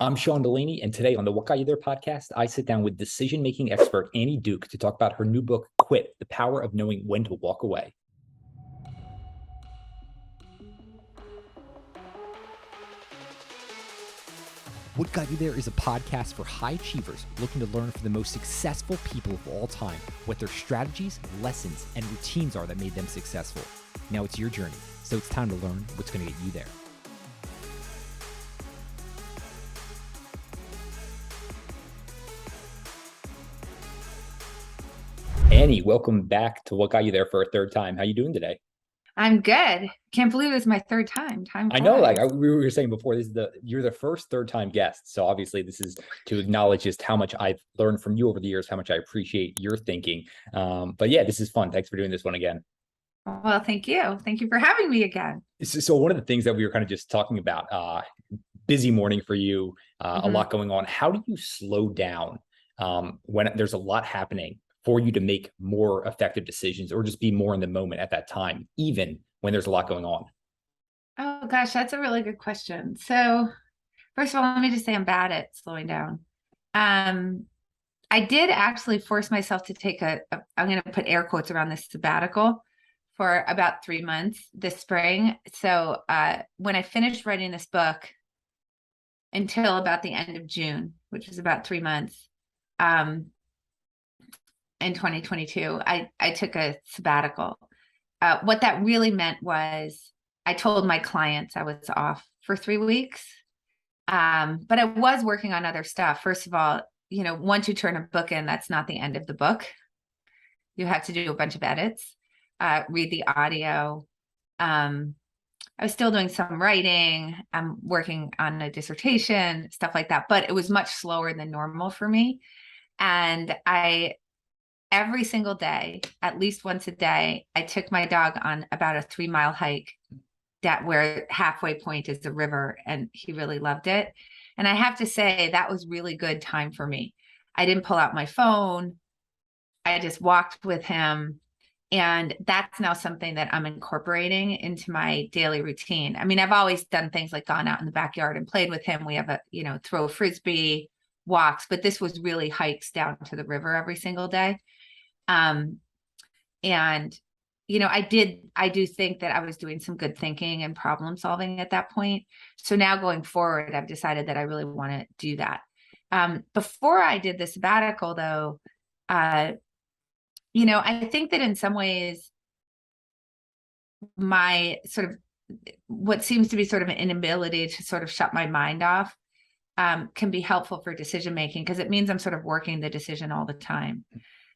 I'm Sean Delaney, and today on the What Got You There podcast, I sit down with decision-making expert Annie Duke to talk about her new book, Quit: The Power of Knowing When to Walk Away. What Got You There is a podcast for high achievers looking to learn from the most successful people of all time, what their strategies, lessons, and routines are that made them successful. Now it's your journey, so it's time to learn what's going to get you there. Annie, welcome back to What Got You There for a third time. How you doing today? I'm good. Can't believe it was my third time. I know, we were saying before, you're the first third-time guest. So obviously this is to acknowledge just how much I've learned from you over the years, how much I appreciate your thinking. But yeah, this is fun. Thanks for doing this one again. Well, thank you. Thank you for having me again. So one of the things that we were kind of just talking about, busy morning for you, a lot going on. How do you slow down when there's a lot happening for you to make more effective decisions or just be more in the moment at that time, even when there's a lot going on? Oh gosh, that's a really good question. So first of all, let me just say I'm bad at slowing down. I did actually force myself to take I'm going to put air quotes around this sabbatical for about 3 months this spring. So when I finished writing this book until about the end of June, which is about 3 months, in 2022, I took a sabbatical. What that really meant was I told my clients I was off for 3 weeks, but I was working on other stuff. First of all, once you turn a book in, that's not the end of the book. You have to do a bunch of edits, read the audio. I was still doing some writing. I'm working on a dissertation, stuff like that, but it was much slower than normal for me. And every single day, at least once a day, I took my dog on about a 3-mile hike where halfway point is the river, and he really loved it. And I have to say that was really good time for me. I didn't pull out my phone. I just walked with him. And that's now something that I'm incorporating into my daily routine. I mean, I've always done things like gone out in the backyard and played with him. We have throw a frisbee, walks, but this was really hikes down to the river every single day. And I do think that I was doing some good thinking and problem solving at that point. So now going forward, I've decided that I really want to do that. Before I did the sabbatical though, I think that in some ways my sort of what seems to be sort of an inability to sort of shut my mind off can be helpful for decision making, because it means I'm sort of working the decision all the time.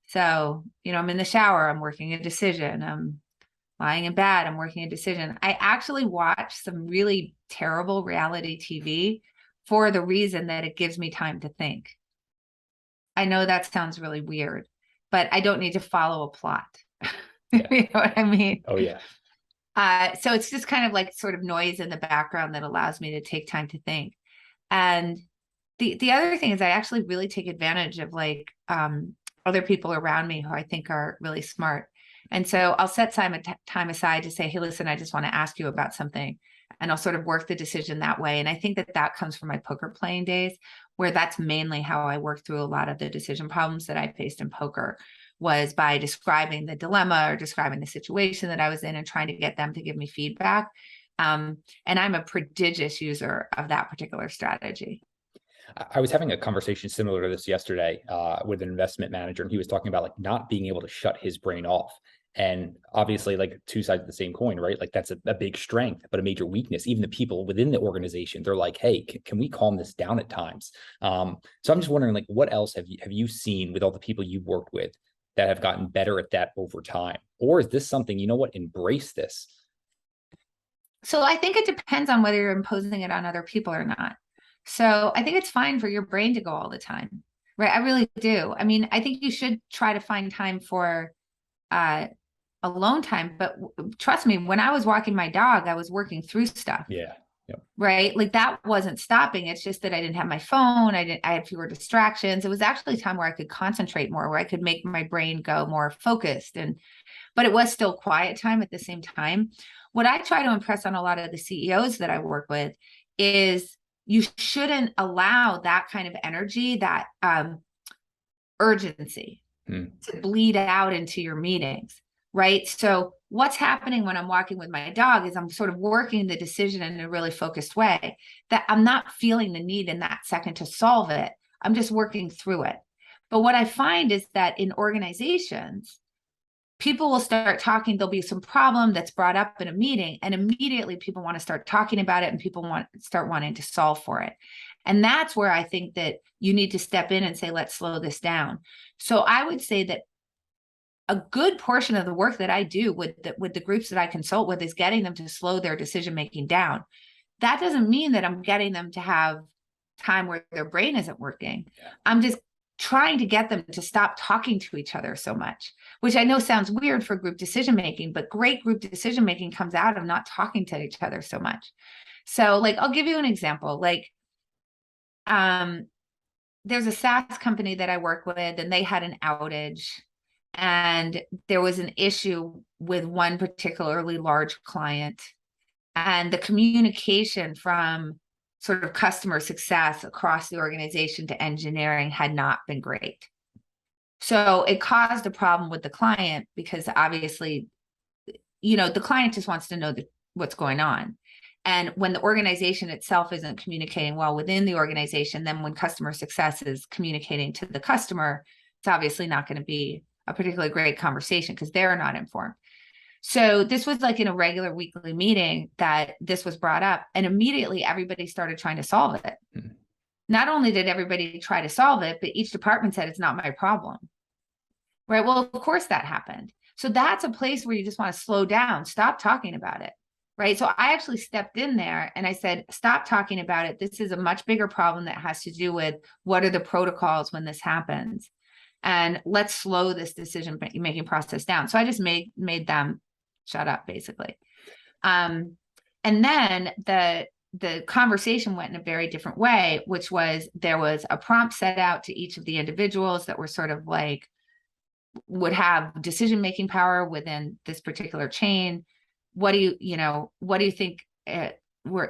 So, I'm in the shower, I'm working a decision. I'm lying in bed, I'm working a decision. I actually watch some really terrible reality TV for the reason that it gives me time to think. I know that sounds really weird, but I don't need to follow a plot. Yeah. You know what I mean? Oh, yeah. So it's just kind of like sort of noise in the background that allows me to take time to think. And the other thing is I actually really take advantage of other people around me who I think are really smart. And so I'll set time aside to say, hey, listen, I just want to ask you about something. And I'll sort of work the decision that way. And I think that comes from my poker playing days, where that's mainly how I worked through a lot of the decision problems that I faced in poker, was by describing the dilemma or describing the situation that I was in and trying to get them to give me feedback. And I'm a prodigious user of that particular strategy. I was having a conversation similar to this yesterday with an investment manager, and he was talking about not being able to shut his brain off. And obviously, two sides of the same coin, right? That's a big strength, but a major weakness. Even the people within the organization, they're like, hey, can we calm this down at times? So I'm just wondering, what else have you seen with all the people you've worked with that have gotten better at that over time? Or is this something, embrace this? So I think it depends on whether you're imposing it on other people or not. So I think it's fine for your brain to go all the time, right? I really do. I mean, I think you should try to find time for alone time. But trust me, when I was walking my dog, I was working through stuff. Yeah. Yep. Right. That wasn't stopping. It's just that I didn't have my phone. I had fewer distractions. It was actually a time where I could concentrate more, where I could make my brain go more focused. But it was still quiet time at the same time. What I try to impress on a lot of the CEOs that I work with is you shouldn't allow that kind of energy, that urgency to bleed out into your meetings, right? So what's happening when I'm walking with my dog is I'm sort of working the decision in a really focused way, that I'm not feeling the need in that second to solve it. I'm just working through it. But what I find is that in organizations, people will start talking, there'll be some problem that's brought up in a meeting, and immediately people want to start talking about it, and people start wanting to solve for it. And that's where I think that you need to step in and say, let's slow this down. So I would say that a good portion of the work that I do with the groups that I consult with is getting them to slow their decision making down. That doesn't mean that I'm getting them to have time where their brain isn't working. I'm just trying to get them to stop talking to each other so much, which I know sounds weird for group decision making, but great group decision making comes out of not talking to each other so much. So like, I'll give you an example. Like, there's a SaaS company that I work with, and they had an outage, and there was an issue with one particularly large client, and the communication from sort of customer success across the organization to engineering had not been great. So it caused a problem with the client, because obviously, the client just wants to know what's going on. And when the organization itself isn't communicating well within the organization, then when customer success is communicating to the customer, it's obviously not going to be a particularly great conversation because they're not informed. So this was like in a regular weekly meeting that this was brought up, and immediately everybody started trying to solve it. Mm-hmm. Not only did everybody try to solve it, but each department said, it's not my problem. Right? Well, of course that happened. So that's a place where you just want to slow down, stop talking about it. Right? So I actually stepped in there and I said, stop talking about it. This is a much bigger problem that has to do with what are the protocols when this happens, and let's slow this decision making process down. So I just made them shut up, basically. And then the conversation went in a very different way, which was, there was a prompt set out to each of the individuals that were sort of like, would have decision-making power within this particular chain. What do you think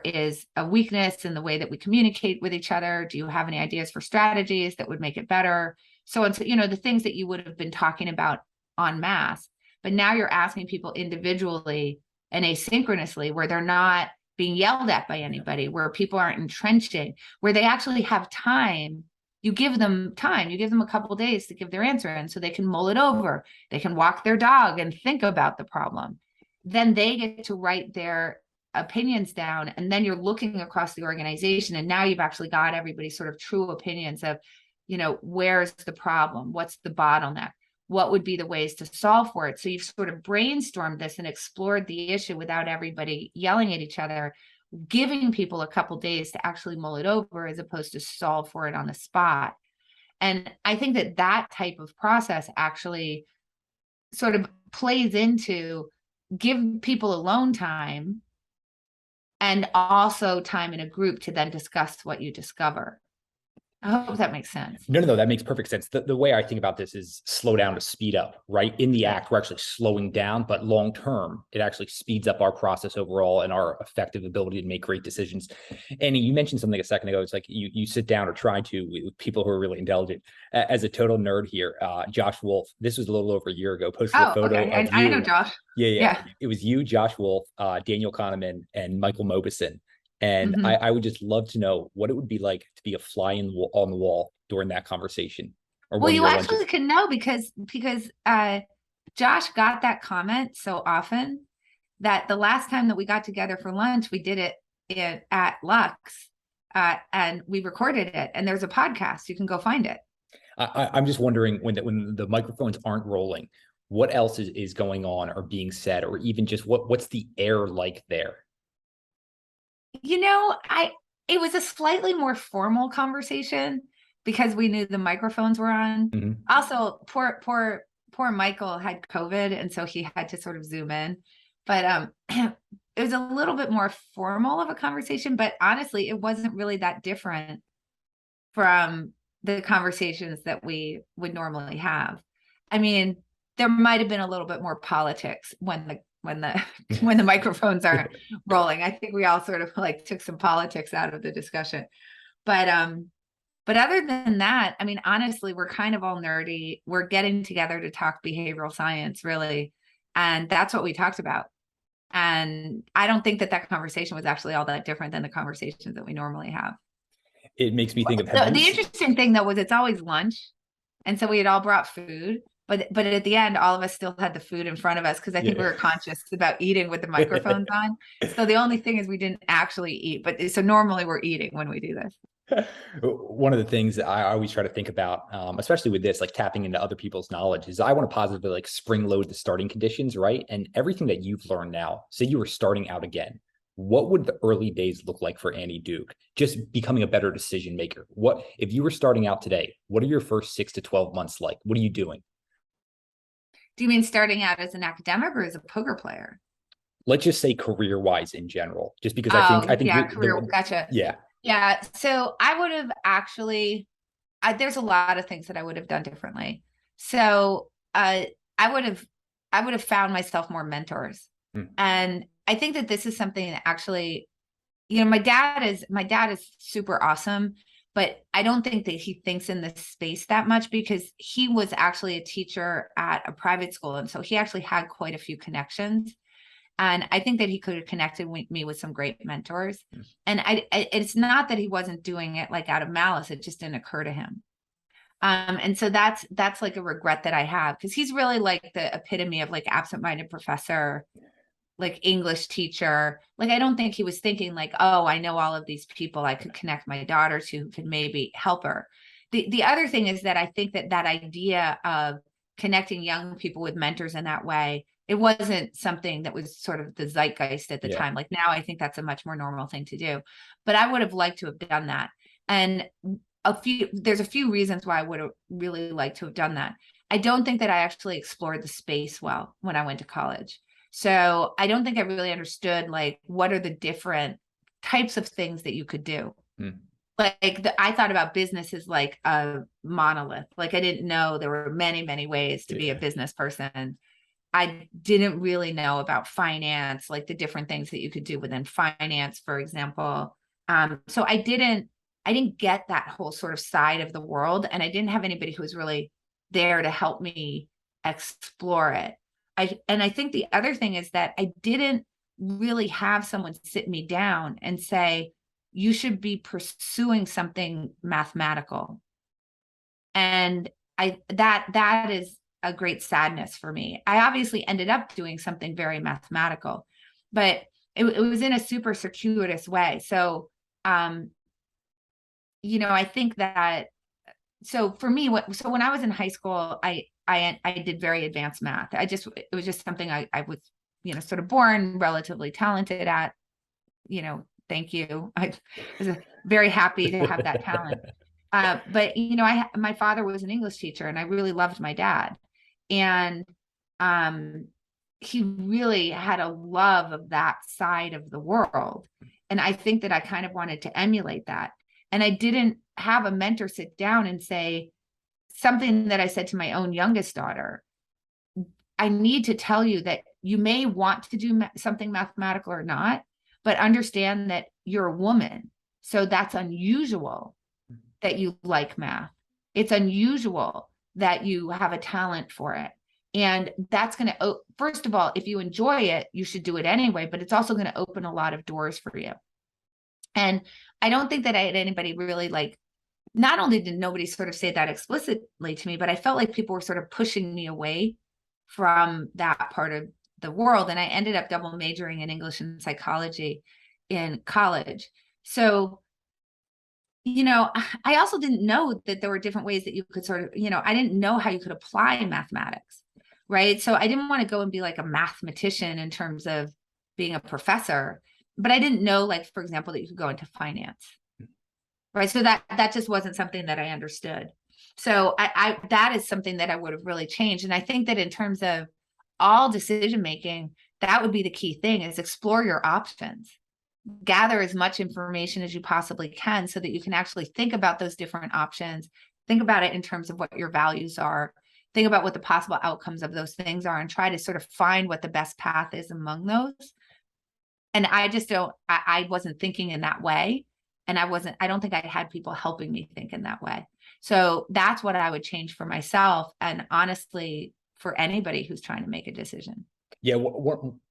is a weakness in the way that we communicate with each other? Do you have any ideas for strategies that would make it better? So, the things that you would have been talking about en masse, but now you're asking people individually and asynchronously, where they're not being yelled at by anybody, where people aren't entrenching, where they actually have time. You give them time, you give them a couple of days to give their answer, and so they can mull it over. They can walk their dog and think about the problem. Then they get to write their opinions down, and then you're looking across the organization, and now you've actually got everybody's sort of true opinions of, where's the problem? What's the bottleneck? What would be the ways to solve for it? So you've sort of brainstormed this and explored the issue without everybody yelling at each other, giving people a couple days to actually mull it over, as opposed to solve for it on the spot. And I think that type of process actually sort of plays into give people alone time, and also time in a group to then discuss what you discover. I hope that makes sense. No, that makes perfect sense. The way I think about this is slow down to speed up, right? In the act, we're actually slowing down, but long term, it actually speeds up our process overall and our effective ability to make great decisions. Annie, you mentioned something a second ago. It's like you sit down or try to with people who are really intelligent. As a total nerd here, Josh Wolf, this was a little over a year ago, posted a photo of you. I know Josh. Yeah. It was you, Josh Wolf, Daniel Kahneman, and Michael Mauboussin. And I would just love to know what it would be like to be a fly on the wall during that conversation. Well, you actually can know because Josh got that comment so often that the last time that we got together for lunch, we did it at Lux, and we recorded it. And there's a podcast. You can go find it. I'm just wondering, when the microphones aren't rolling, what else is going on or being said, or even just what's the air like there? It was a slightly more formal conversation because we knew the microphones were on. Mm-hmm. Also, poor Michael had COVID, and so he had to sort of zoom in. But it was a little bit more formal of a conversation, but honestly, it wasn't really that different from the conversations that we would normally have. I mean, there might have been a little bit more politics when when the when the microphones aren't rolling. I think we all sort of like took some politics out of the discussion. But other than that, I mean, honestly, we're kind of all nerdy. We're getting together to talk behavioral science, really. And that's what we talked about. And I don't think that that conversation was actually all that different than the conversations that we normally have. It makes me think of The interesting thing, though, was it's always lunch. And so we had all brought food. But at the end, all of us still had the food in front of us because I think we were conscious about eating with the microphones on. So the only thing is we didn't actually eat. But so normally we're eating when we do this. One of the things that I always try to think about, especially with this, like tapping into other people's knowledge, is I want to positively like spring load the starting conditions, right? And everything that you've learned now, say you were starting out again, what would the early days look like for Annie Duke? Just becoming a better decision maker. What if you were starting out today? What are your first 6 to 12 months like? What are you doing? Do you mean starting out as an academic or as a poker player? Let's just say career-wise in general, just because I think yeah, career. Gotcha. Yeah. Yeah. So I would have actually, there's a lot of things that I would have done differently. So I would have found myself more mentors. And I think that this is something that actually, you know, my dad is super awesome, but I don't think that he thinks in this space that much because he was actually a teacher at a private school. And so he actually had quite a few connections. And I think that he could have connected me with some great mentors. And it's not that he wasn't doing it like out of malice. It just didn't occur to him. And so that's like a regret that I have because he's really like the epitome of like absent-minded professor, like English teacher. Like, I don't think he was thinking like, oh, I know all of these people I could connect my daughter to who could maybe help her. The other thing is that I think that idea of connecting young people with mentors in that way, it wasn't something that was sort of the zeitgeist at the time. Like now I think that's a much more normal thing to do, but I would have liked to have done that. And there's a few reasons why I would have really liked to have done that. I don't think that I actually explored the space well when I went to college. So I don't think I really understood like what are the different types of things that you could do. Like I thought about business as like a monolith. Like I didn't know there were many, many ways to be a business person. I didn't really know about finance, like the different things that you could do within finance, for example. So I didn't get that whole sort of side of the world. And I didn't have anybody who was really there to help me explore it. I think the other thing is that I didn't really have someone sit me down and say, you should be pursuing something mathematical. And that is a great sadness for me. I obviously ended up doing something very mathematical, but it was in a super circuitous way. So, you know, I think that, so for me, so when I was in high school, I did very advanced math. It was just something I was, you know, sort of born relatively talented at, you know, thank you. I was very happy to have that talent. But, you know, my father was an English teacher and I really loved my dad. And he really had a love of that side of the world. And I think that I kind of wanted to emulate that. And I didn't have a mentor sit down and say something that I said to my own youngest daughter. I need to tell you that you may want to do something mathematical or not, but understand that you're a woman. So that's unusual that you like math. It's unusual that you have a talent for it. And that's going to, first of all, if you enjoy it, you should do it anyway, but it's also going to open a lot of doors for you. And I don't think that I had anybody really like, not only did nobody sort of say that explicitly to me, but I felt like people were sort of pushing me away from that part of the world. And I ended up double majoring in English and psychology in college. So, you know, I also didn't know that there were different ways that you could sort of, you know, I didn't know how you could apply mathematics, right? So I didn't want to go and be like a mathematician in terms of being a professor, but I didn't know, like, for example, that you could go into finance, right? So that just wasn't something that I understood. So that is something that I would have really changed. And I think that in terms of all decision making, that would be the key thing, is explore your options. Gather as much information as you possibly can so that you can actually think about those different options, think about it in terms of what your values are, think about what the possible outcomes of those things are and try to sort of find what the best path is among those. And I just don't, I wasn't thinking in that way. And I don't think I had people helping me think in that way. So that's what I would change for myself. And honestly, for anybody who's trying to make a decision. Yeah,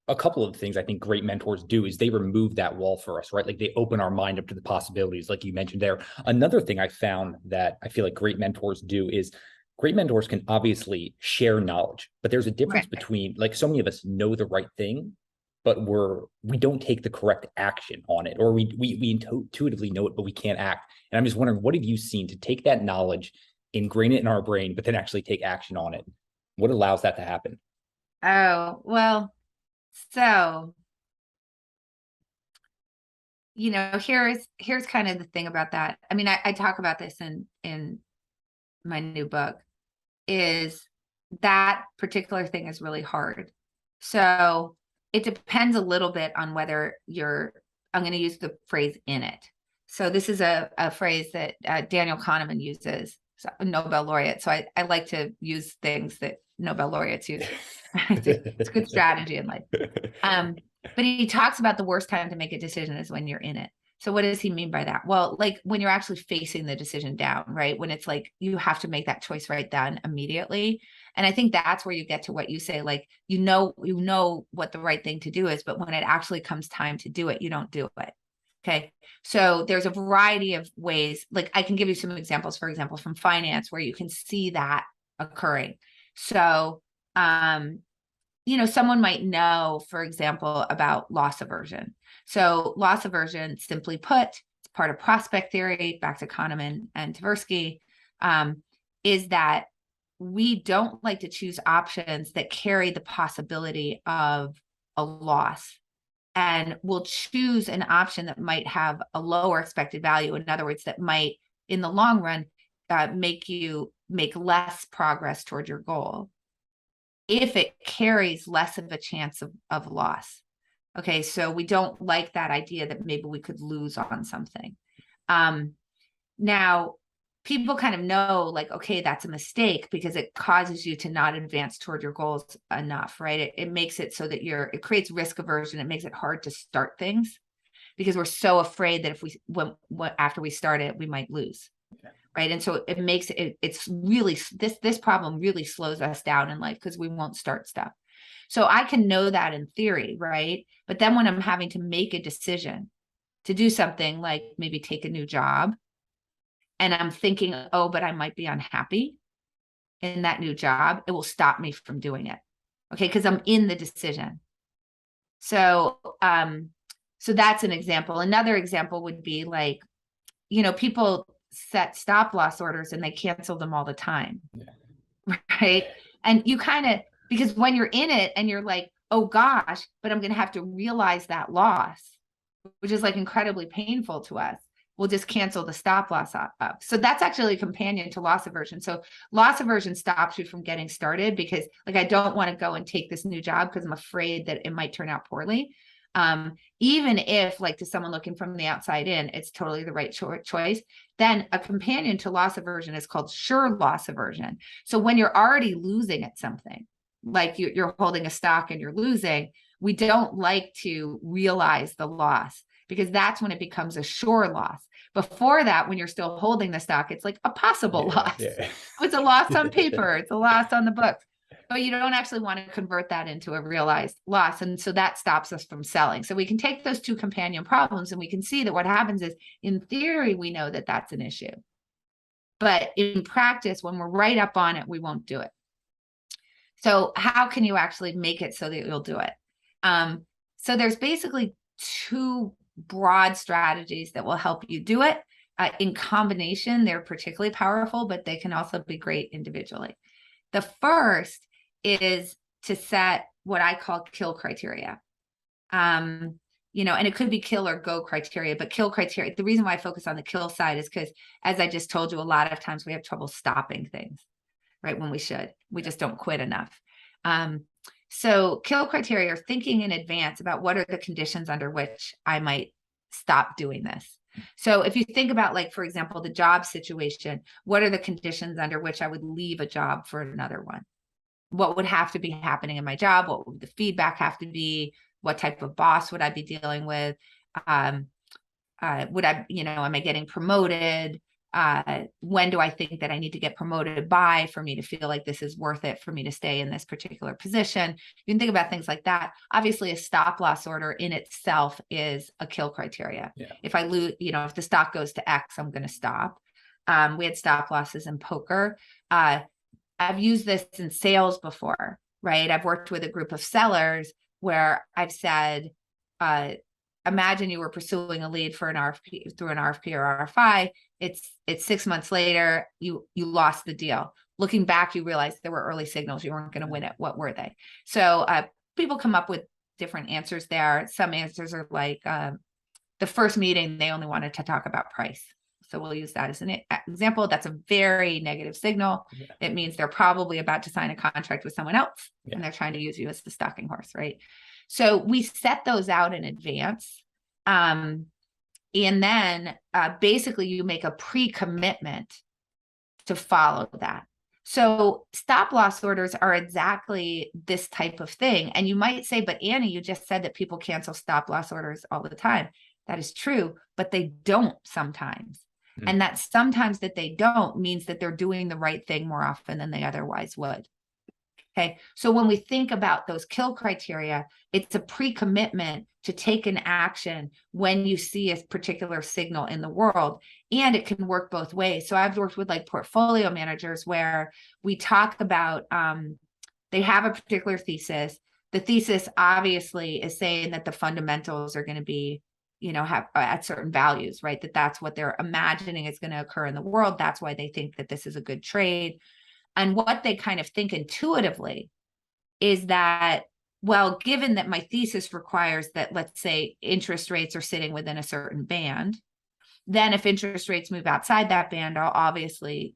a couple of things I think great mentors do is they remove that wall for us, right? Like they open our mind up to the possibilities, like you mentioned there. Another thing I found that I feel like great mentors do is great mentors can obviously share knowledge, but there's a difference between, like, so many of us know the right thing, but we don't take the correct action on it, or we intuitively know it, but we can't act. And I'm just wondering, what have you seen to take that knowledge, ingrain it in our brain, but then actually take action on it? What allows that to happen? Oh, well, so, here's kind of the thing about that. I mean, I talk about this in my new book, is that particular thing is really hard. So it depends a little bit on whether I'm going to use the phrase in it. So this is a phrase that Daniel Kahneman uses, a Nobel laureate. So I like to use things that Nobel laureates use. It's a good strategy in life. But he talks about the worst time to make a decision is when you're in it. So what does he mean by that? Well, like when you're actually facing the decision down, right? When it's like you have to make that choice right then immediately. And I think that's where you get to what you say, like, you know what the right thing to do is, but when it actually comes time to do it, you don't do it. Okay. So there's a variety of ways, like I can give you some examples, for example, from finance, where you can see that occurring. So, someone might know, for example, about loss aversion. So loss aversion, simply put, it's part of prospect theory, back to Kahneman and Tversky, is that we don't like to choose options that carry the possibility of a loss. And we'll choose an option that might have a lower expected value. In other words, that might, in the long run, make you make less progress toward your goal if it carries less of a chance of loss. Okay, so we don't like that idea that maybe we could lose on something. Now, people kind of know, like, okay, that's a mistake because it causes you to not advance toward your goals enough, right? It makes it so that it creates risk aversion. It makes it hard to start things because we're so afraid that after we start it, we might lose. Right. And so it makes it's really, this problem really slows us down in life because we won't start stuff. So I can know that in theory, right? But then when I'm having to make a decision to do something like maybe take a new job, and I'm thinking, oh, but I might be unhappy in that new job, it will stop me from doing it. Okay, because I'm in the decision. So so that's an example. Another example would be like, people set stop loss orders and they cancel them all the time. Yeah. Right. And you because when you're in it and you're like, oh gosh, but I'm going to have to realize that loss, which is like incredibly painful to us, we'll just cancel the stop loss up. So that's actually a companion to loss aversion. So loss aversion stops you from getting started because, like, I don't want to go and take this new job because I'm afraid that it might turn out poorly. Even if, like, to someone looking from the outside in, it's totally the right choice, then a companion to loss aversion is called sure loss aversion. So when you're already losing at something, like you're holding a stock and you're losing, we don't like to realize the loss because that's when it becomes a sure loss. Before that, when you're still holding the stock, it's like a possible loss. Yeah. It's a loss on paper. It's a loss on the books. But you don't actually want to convert that into a realized loss. And so that stops us from selling. So we can take those two companion problems and we can see that what happens is, in theory, we know that that's an issue. But in practice, when we're right up on it, we won't do it. So how can you actually make it so that you'll do it? So there's basically two broad strategies that will help you do it. In combination, they're particularly powerful, but they can also be great individually. The first is to set what I call kill criteria. And it could be kill or go criteria, but kill criteria. The reason why I focus on the kill side is because, as I just told you, a lot of times we have trouble stopping things, right? When we should, we just don't quit enough. So kill criteria are thinking in advance about what are the conditions under which I might stop doing this. So if you think about, like, for example, the job situation, what are the conditions under which I would leave a job for another one? What would have to be happening in my job? What would the feedback have to be? What type of boss would I be dealing with? Um, would I, am I getting promoted? When do I think that I need to get promoted by for me to feel like this is worth it for me to stay in this particular position? You can think about things like that. Obviously, a stop loss order in itself is a kill criteria. Yeah. If I lose, if the stock goes to X, I'm going to stop. We had stop losses in poker. I've used this in sales before, right? I've worked with a group of sellers where I've said, imagine you were pursuing a lead for an RFP through an RFP or RFI. It's 6 months later, you lost the deal. Looking back, you realize there were early signals you weren't going to win it. What were they? So people come up with different answers there. Some answers are like, the first meeting, they only wanted to talk about price. So we'll use that as an example. That's a very negative signal. Yeah. It means they're probably about to sign a contract with someone else, Yeah. and they're trying to use you as the stalking horse, right? So we set those out in advance. And then basically you make a pre-commitment to follow that. So stop loss orders are exactly this type of thing. And you might say, but Annie, you just said that people cancel stop loss orders all the time. That is true, but they don't sometimes. And that sometimes that they don't means that they're doing the right thing more often than they otherwise would. Okay. So when we think about those kill criteria, it's a pre-commitment to take an action when you see a particular signal in the world. And it can work both ways. So I've worked with like portfolio managers where we talk about, they have a particular thesis. The thesis obviously is saying that the fundamentals are going to be, have at certain values, right? That's what they're imagining is going to occur in the world. That's why they think that this is a good trade. And what they kind of think intuitively is that, well, given that my thesis requires that, let's say, interest rates are sitting within a certain band, then if interest rates move outside that band, I'll obviously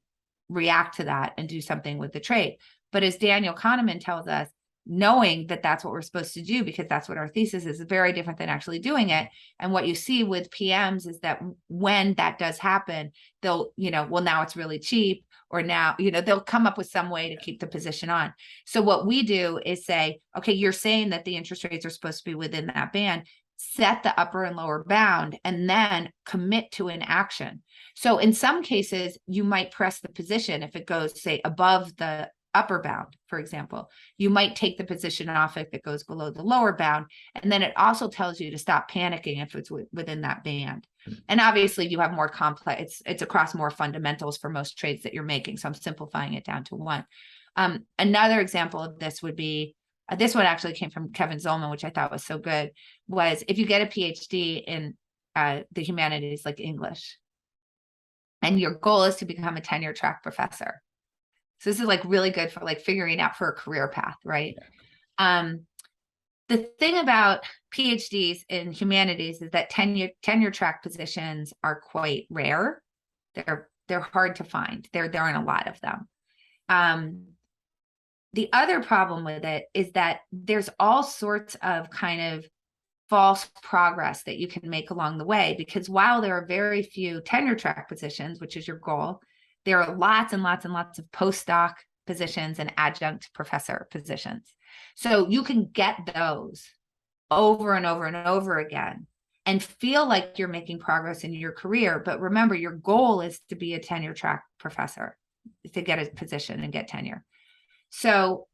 react to that and do something with the trade. But as Daniel Kahneman tells us, knowing that that's what we're supposed to do because that's what our thesis is very different than actually doing it. And what you see with PMs is that when that does happen, they'll, well, now it's really cheap, or now, they'll come up with some way to keep the position on. So what we do is say, okay, you're saying that the interest rates are supposed to be within that band, set the upper and lower bound, and then commit to an action. So in some cases, you might press the position if it goes, say, above the upper bound, for example. You might take the position off if it goes below the lower bound. And then it also tells you to stop panicking if it's within that band. And obviously you have more complex, it's across more fundamentals for most trades that you're making. So I'm simplifying it down to one. Another example of this would be, this one actually came from Kevin Zolman, which I thought was so good, was if you get a PhD in the humanities like English, and your goal is to become a tenure track professor. So this is like really good for like figuring out for a career path, right? Yeah. The thing about PhDs in humanities is that tenure track positions are quite rare. They're hard to find. There aren't a lot of them. The other problem with it is that there's all sorts of kind of false progress that you can make along the way, because while there are very few tenure track positions, which is your goal, there are lots and lots and lots of postdoc positions and adjunct professor positions. So you can get those over and over and over again and feel like you're making progress in your career. But remember, your goal is to be a tenure track professor, to get a position and get tenure. So,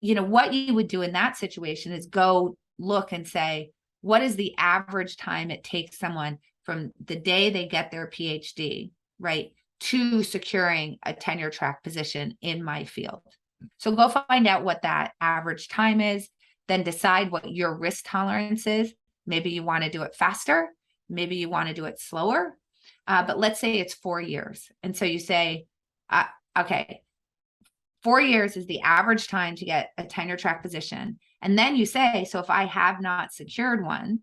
what you would do in that situation is go look and say, what is the average time it takes someone from the day they get their PhD, right, to securing a tenure track position in my field? So go find out what that average time is, then decide what your risk tolerance is. Maybe you want to do it faster. Maybe you want to do it slower. But let's say it's 4 years. And so you say, okay, 4 years is the average time to get a tenure track position. And then you say, so if I have not secured one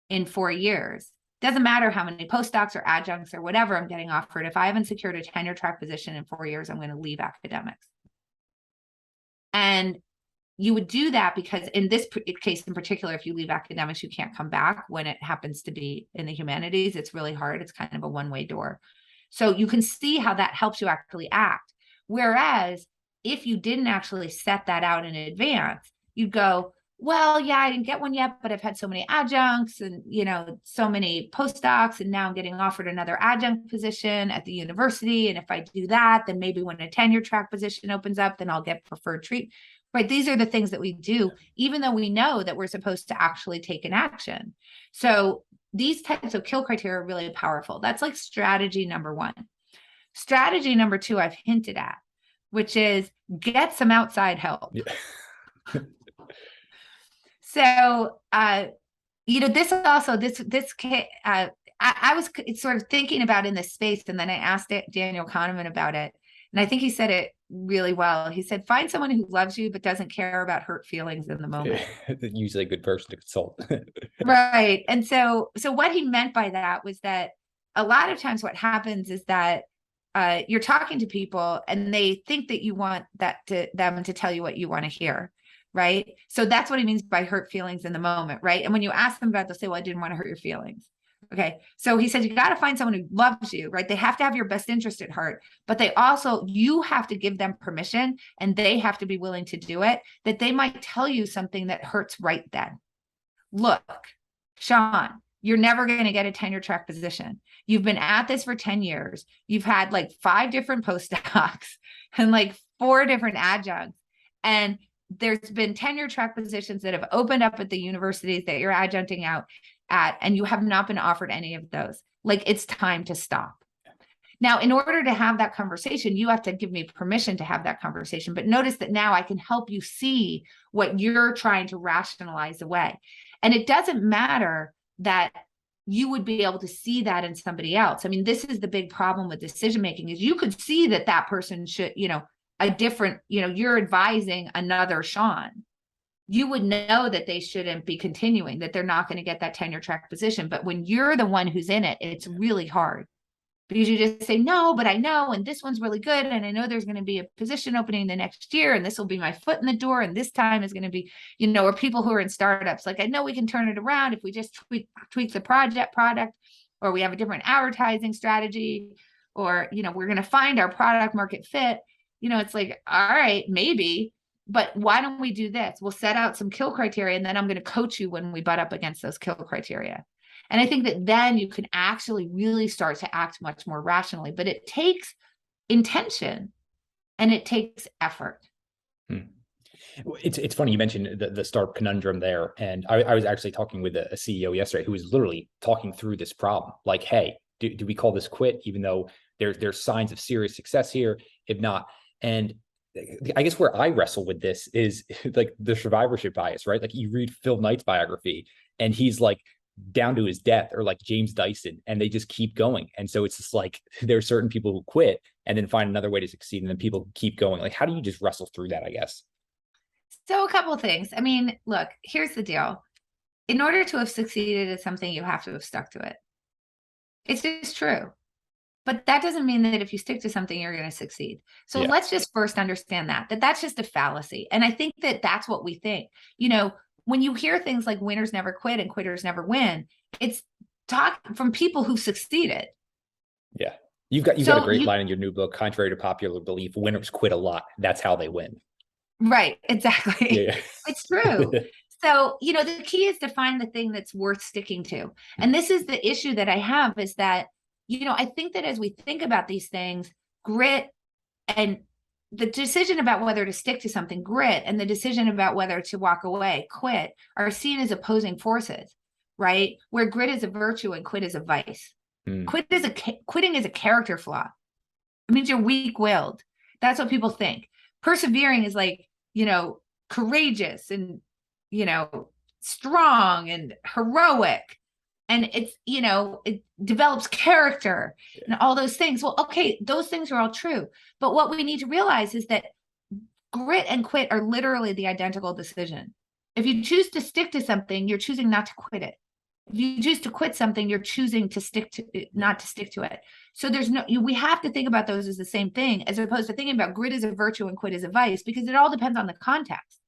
in 4 years, doesn't matter how many postdocs or adjuncts or whatever I'm getting offered, if I haven't secured a tenure track position in 4 years, I'm going to leave academics. And you would do that because in this case in particular, if you leave academics, you can't come back. When it happens to be in the humanities, it's really hard. It's kind of a one-way door. So you can see how that helps you actually act. Whereas if you didn't actually set that out in advance, you'd go, well, yeah, I didn't get one yet, but I've had so many adjuncts and, so many postdocs, and now I'm getting offered another adjunct position at the university. And if I do that, then maybe when a tenure track position opens up, then I'll get preferred treatment. Right. These are the things that we do, even though we know that we're supposed to actually take an action. So these types of kill criteria are really powerful. That's like strategy number one. Strategy number two, I've hinted at, which is get some outside help. Yeah. So, this also, I was sort of thinking about in this space, and then I asked Daniel Kahneman about it. And I think he said it really well. He said, find someone who loves you, but doesn't care about hurt feelings in the moment. Usually a good person to consult. Right. And so what he meant by that was that a lot of times what happens is that you're talking to people and they think that you want them to tell you what you want to hear. Right. So that's what he means by hurt feelings in the moment. Right. And when you ask them about it, they'll say, well, I didn't want to hurt your feelings. Okay. So he says, you got to find someone who loves you, right? They have to have your best interest at heart, but you have to give them permission, and they have to be willing to do it, that they might tell you something that hurts right then. Look, Sean, you're never going to get a tenure track position. You've been at this for 10 years. You've had like 5 different postdocs and like 4 different adjuncts. And there's been tenure track positions that have opened up at the universities that you're adjuncting out at, and you have not been offered any of those. Like, it's time to stop. Now, in order to have that conversation, you have to give me permission to have that conversation. But notice that now I can help you see what you're trying to rationalize away. And it doesn't matter that you would be able to see that in somebody else. I mean, this is the big problem with decision making, is you could see that person should, a different, you're advising another Sean. You would know that they shouldn't be continuing, that they're not going to get that tenure track position. But when you're the one who's in it, it's really hard, because you just say, no, but I know, and this one's really good, and I know there's going to be a position opening the next year, and this will be my foot in the door, and this time is going to be, or people who are in startups, like, I know we can turn it around if we just tweak the product, or we have a different advertising strategy, or, we're going to find our product market fit. It's like, all right, maybe, but why don't we do this? We'll set out some kill criteria, and then I'm going to coach you when we butt up against those kill criteria. And I think that then you can actually really start to act much more rationally, but it takes intention and it takes effort. It's funny you mentioned the startup conundrum there. And I was actually talking with a CEO yesterday who was literally talking through this problem. Like, hey, do we call this quit, even though there's signs of serious success here? If not, and I guess where I wrestle with this is like the survivorship bias, right? Like, you read Phil Knight's biography and he's like down to his death, or like James Dyson, and they just keep going. And so it's just like, there are certain people who quit and then find another way to succeed, and then people keep going. Like, how do you just wrestle through that, I guess? So a couple of things. I mean, look, here's the deal. In order to have succeeded at something, you have to have stuck to it. It's just true. But that doesn't mean that if you stick to something, you're going to succeed. So let's just first understand that that's just a fallacy. And I think that that's what we think. When you hear things like winners never quit and quitters never win, it's talk from people who succeeded. Yeah. You've got a great line in your new book, contrary to popular belief, winners quit a lot. That's how they win. Right. Exactly. Yeah. It's true. So, the key is to find the thing that's worth sticking to. And this is the issue that I have, is that, I think that as we think about these things, grit and the decision about whether to stick to something, grit, and the decision about whether to walk away, quit, are seen as opposing forces, right? Where grit is a virtue and quit is a vice. Quitting is a character flaw. It means you're weak-willed. That's what people think. Persevering is like, courageous and, strong and heroic. And it's, it develops character and all those things. Well, okay, those things are all true. But what we need to realize is that grit and quit are literally the identical decision. If you choose to stick to something, you're choosing not to quit it. If you choose to quit something, you're choosing to not to stick to it. So we have to think about those as the same thing, as opposed to thinking about grit as a virtue and quit as a vice, because it all depends on the context.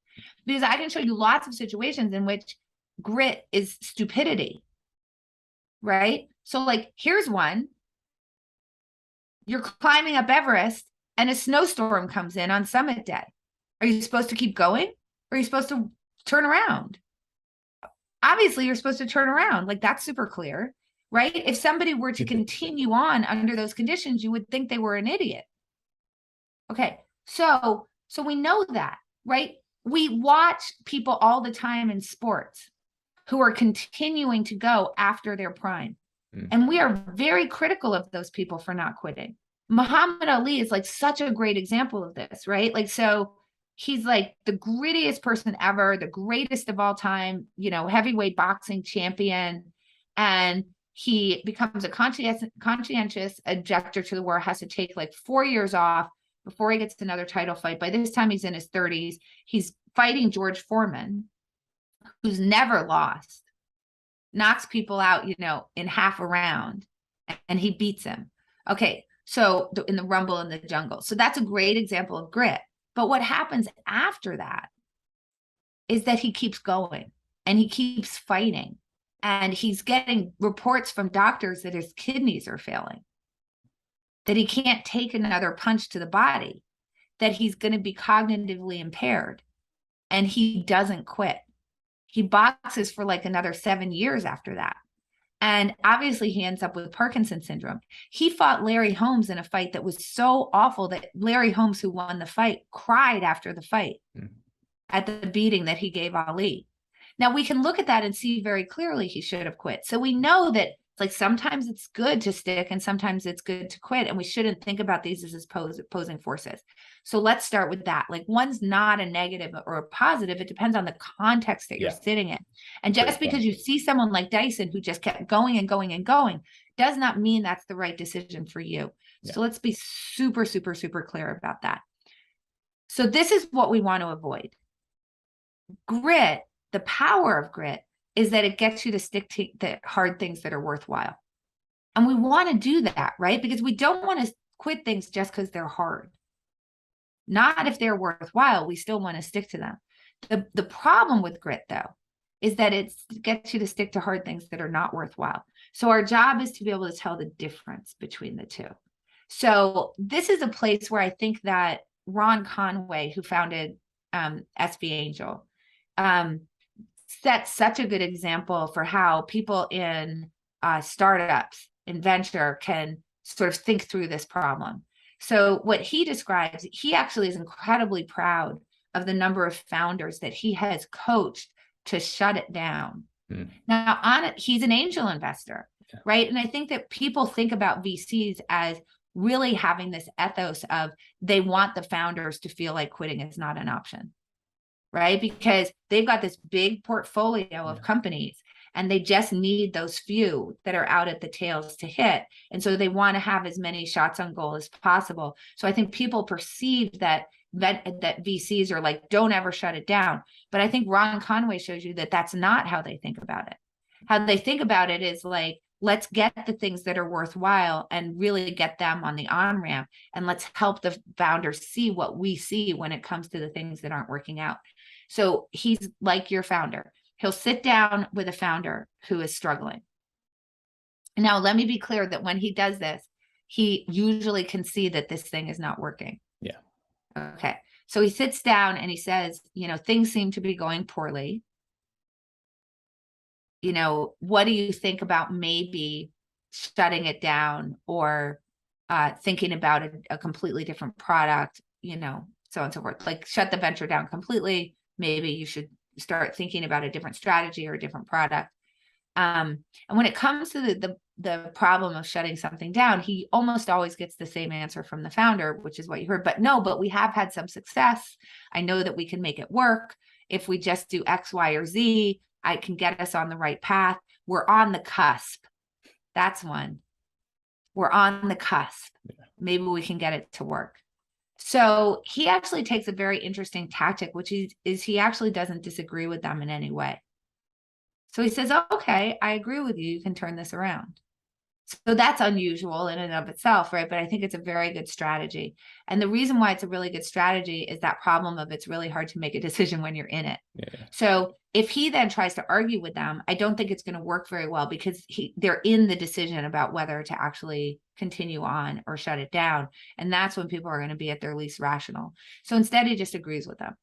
because I can show you lots of situations in which grit is stupidity, right? So like, here's one. You're climbing up Everest and a snowstorm comes in on summit day. Are you supposed to keep going? Or are you supposed to turn around? Obviously, you're supposed to turn around. Like, that's super clear, right? If somebody were to continue on under those conditions, you would think they were an idiot. Okay, so we know that, right? We watch people all the time in sports who are continuing to go after their prime. And we are very critical of those people for not quitting. Muhammad Ali is like such a great example of this, right? Like, so he's like the grittiest person ever, the greatest of all time, you know, heavyweight boxing champion. And he becomes a conscientious objector to the war, has to take like 4 years off before he gets another title fight. By this time, he's in his 30s. He's fighting George Foreman, who's never lost, knocks people out, you know, in half a round, and he beats him. Okay, so in the Rumble in the Jungle. So that's a great example of grit. But what happens after that is that he keeps going and he keeps fighting. And he's getting reports from doctors that his kidneys are failing, that he can't take another punch to the body, that he's going to be cognitively impaired. And he doesn't quit. He boxes for like another 7 years after that. And obviously he ends up with Parkinson's syndrome. He fought Larry Holmes in a fight that was so awful that Larry Holmes, who won the fight, cried after the fight at the beating that he gave Ali. Now we can look at that and see very clearly he should have quit. So we know that like sometimes it's good to stick and sometimes it's good to quit. And we shouldn't think about these as opposing forces. So let's start with that. Like, one's not a negative or a positive. It depends on the context that you're sitting in. And just because you see someone like Dyson who just kept going and going and going does not mean that's the right decision for you. So let's be super, super, super clear about that. So this is what we want to avoid. Grit, the power of grit, is that it gets you to stick to the hard things that are worthwhile. And we want to do that, right? Because we don't want to quit things just because they're hard. Not if they're worthwhile, we still want to stick to them. The problem with grit, though, is that it gets you to stick to hard things that are not worthwhile. So our job is to be able to tell the difference between the two. So this is a place where I think that Ron Conway, who founded SV Angel, set such a good example for how people in startups, in venture, can sort of think through this problem. So what he describes, he actually is incredibly proud of the number of founders that he has coached to shut it down. Now, he's an angel investor, right? And I think that people think about VCs as really having this ethos of they want the founders to feel like quitting is not an option, right? Because they've got this big portfolio of companies and they just need those few that are out at the tails to hit. And so they want to have as many shots on goal as possible. So I think people perceive that VCs are like, don't ever shut it down. But I think Ron Conway shows you that that's not how they think about it. How they think about it is like, let's get the things that are worthwhile and really get them on the on-ramp. And let's help the founders see what we see when it comes to the things that aren't working out. So he's like your founder. He'll sit down with a founder who is struggling. Now, let me be clear that when he does this, he usually can see that this thing is not working. Yeah. Okay. So he sits down and he says, you know, things seem to be going poorly. You know, what do you think about maybe shutting it down or thinking about a completely different product, you know, so on and so forth. Like, shut the venture down completely. Maybe you should start thinking about a different strategy or a different product. And when it comes to the problem of shutting something down, he almost always gets the same answer from the founder, which is what you heard. But we have had some success. I know that we can make it work. If we just do X, Y, or Z, I can get us on the right path. We're on the cusp. That's one. We're on the cusp. Maybe we can get it to work. So he actually takes a very interesting tactic, which is he actually doesn't disagree with them in any way. So he says, okay, I agree with you. You can turn this around. So that's unusual in and of itself, right? But I think it's a very good strategy. And the reason why it's a really good strategy is that problem of it's really hard to make a decision when you're in it. Yeah. So if he then tries to argue with them, I don't think it's going to work very well because they're in the decision about whether to actually continue on or shut it down. And that's when people are going to be at their least rational. So instead, he just agrees with them.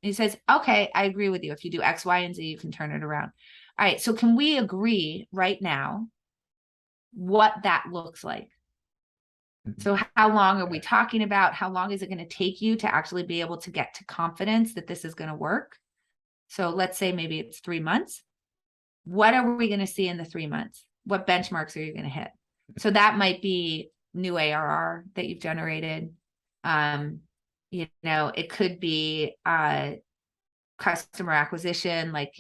He says, okay, I agree with you. If you do X, Y, and Z, you can turn it around. All right. So can we agree right now what that looks like? So how long are we talking about? How long is it going to take you to actually be able to get to confidence that this is going to work? So let's say maybe it's 3 months. What are we going to see in the 3 months? What benchmarks are you going to hit? So that might be new ARR that you've generated. It could be customer acquisition, like,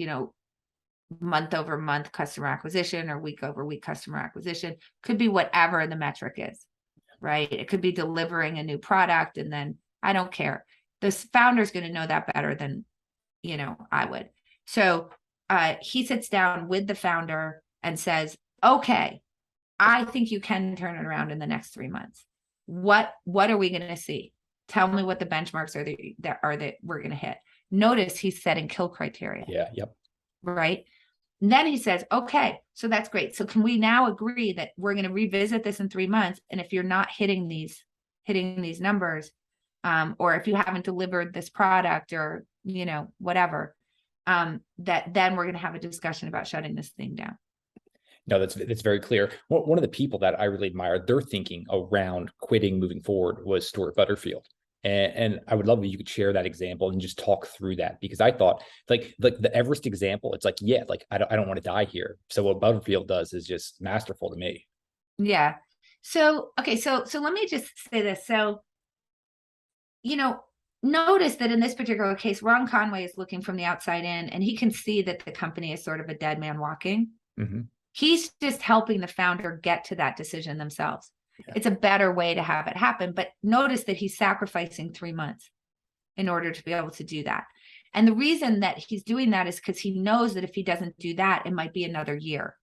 month over month customer acquisition or week over week customer acquisition. Could be whatever the metric is, right? It could be delivering a new product, and then I don't care. This founder's going to know that better than I would. So he sits down with the founder and says, okay, I think you can turn it around in the next 3 months. What are we going to see? Tell me what the benchmarks are that we're going to hit. Notice he's setting kill criteria. Yeah. Yep. Right. And then he says, okay, so that's great. So can we now agree that we're going to revisit this in 3 months? And if you're not hitting these numbers, or if you haven't delivered this product or, whatever, that then we're going to have a discussion about shutting this thing down. No, that's very clear. One of the people that I really admire, their thinking around quitting, moving forward, was Stuart Butterfield. And I would love if you could share that example and just talk through that, because I thought like the Everest example, it's like, yeah, like I don't want to die here. So what Butterfield does is just masterful to me. Yeah. So, okay. So let me just say this. So, notice that in this particular case, Ron Conway is looking from the outside in, and he can see that the company is sort of a dead man walking. Mm-hmm. He's just helping the founder get to that decision themselves. Yeah. It's a better way to have it happen. But notice that he's sacrificing 3 months in order to be able to do that. And the reason that he's doing that is because he knows that if he doesn't do that, it might be another year.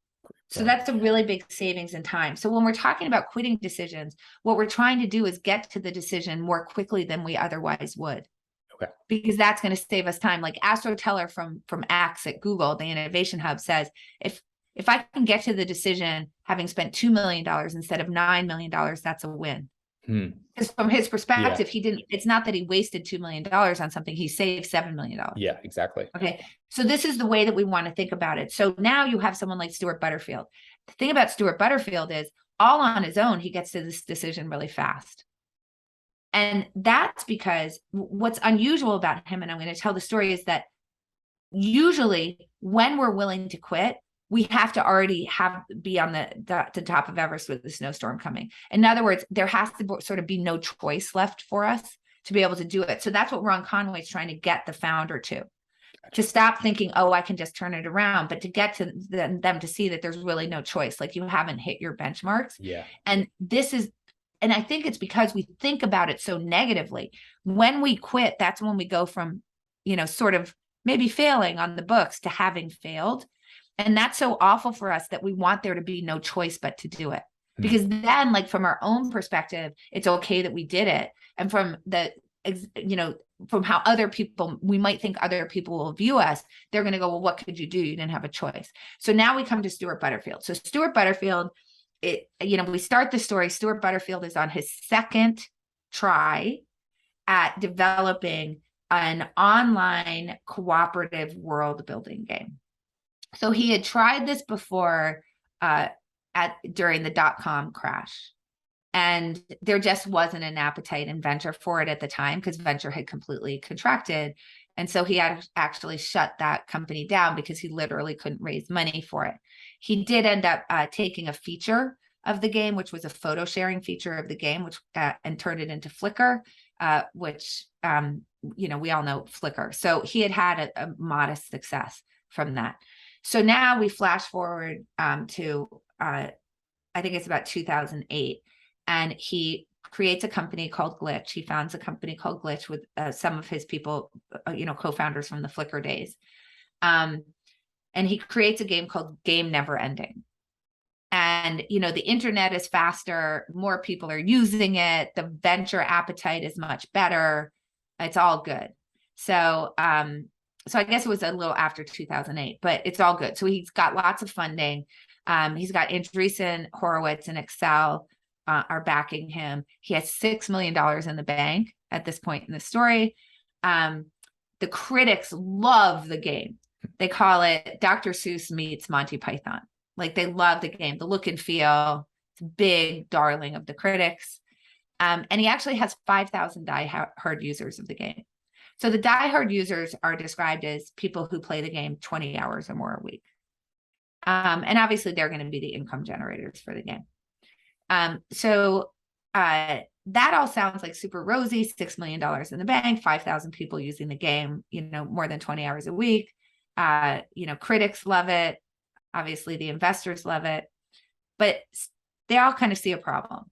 So that's a really big savings in time. So when we're talking about quitting decisions, what we're trying to do is get to the decision more quickly than we otherwise would. Okay. Because that's going to save us time. Like Astro Teller from Axe at Google, the Innovation Hub, says, if I can get to the decision having spent $2 million instead of $9 million, that's a win. Because from his perspective, it's not that he wasted $2 million on something, he saved $7 million. Yeah, exactly. Okay. So this is the way that we want to think about it. So now you have someone like Stuart Butterfield. The thing about Stuart Butterfield is all on his own, he gets to this decision really fast. And that's because what's unusual about him, and I'm going to tell the story, is that usually when we're willing to quit, we have to already be on the top of Everest with the snowstorm coming. In other words, there has to sort of be no choice left for us to be able to do it. So that's what Ron Conway is trying to get the founder to stop thinking, oh, I can just turn it around, but to get to them to see that there's really no choice. Like you haven't hit your benchmarks. Yeah. And I think it's because we think about it so negatively. When we quit, that's when we go from, sort of maybe failing on the books to having failed. And that's so awful for us that we want there to be no choice but to do it. Because then, like from our own perspective, it's okay that we did it. And from from how other people, we might think other people will view us, they're going to go, well, what could you do? You didn't have a choice. So now we come to Stuart Butterfield. So Stuart Butterfield, we start the story. Stuart Butterfield is on his second try at developing an online cooperative world building game. So he had tried this before during the .com crash, and there just wasn't an appetite in venture for it at the time because venture had completely contracted. And so he had actually shut that company down because he literally couldn't raise money for it. He did end up taking a feature of the game, which was a photo sharing feature of the game, which and turned it into Flickr, which we all know Flickr. So he had a modest success from that. So now we flash forward to, I think it's about 2008, and he creates a company called Glitch. He founds a company called Glitch with some of his people, co-founders from the Flickr days. And he creates a game called Game Never Ending. And, the internet is faster, more people are using it, the venture appetite is much better. It's all good. So, so I guess it was a little after 2008, but it's all good. So he's got lots of funding. He's got Andreessen, Horowitz, and Excel are backing him. He has $6 million in the bank at this point in the story. The critics love the game. They call it Dr. Seuss meets Monty Python. Like, they love the game, the look and feel. It's a big darling of the critics. And he actually has 5,000 die-hard users of the game. So the die-hard users are described as people who play the game 20 hours or more a week. And obviously they're going to be the income generators for the game. So that all sounds like super rosy. $6 million in the bank, 5,000 people using the game, more than 20 hours a week. Critics love it. Obviously the investors love it, but they all kind of see a problem.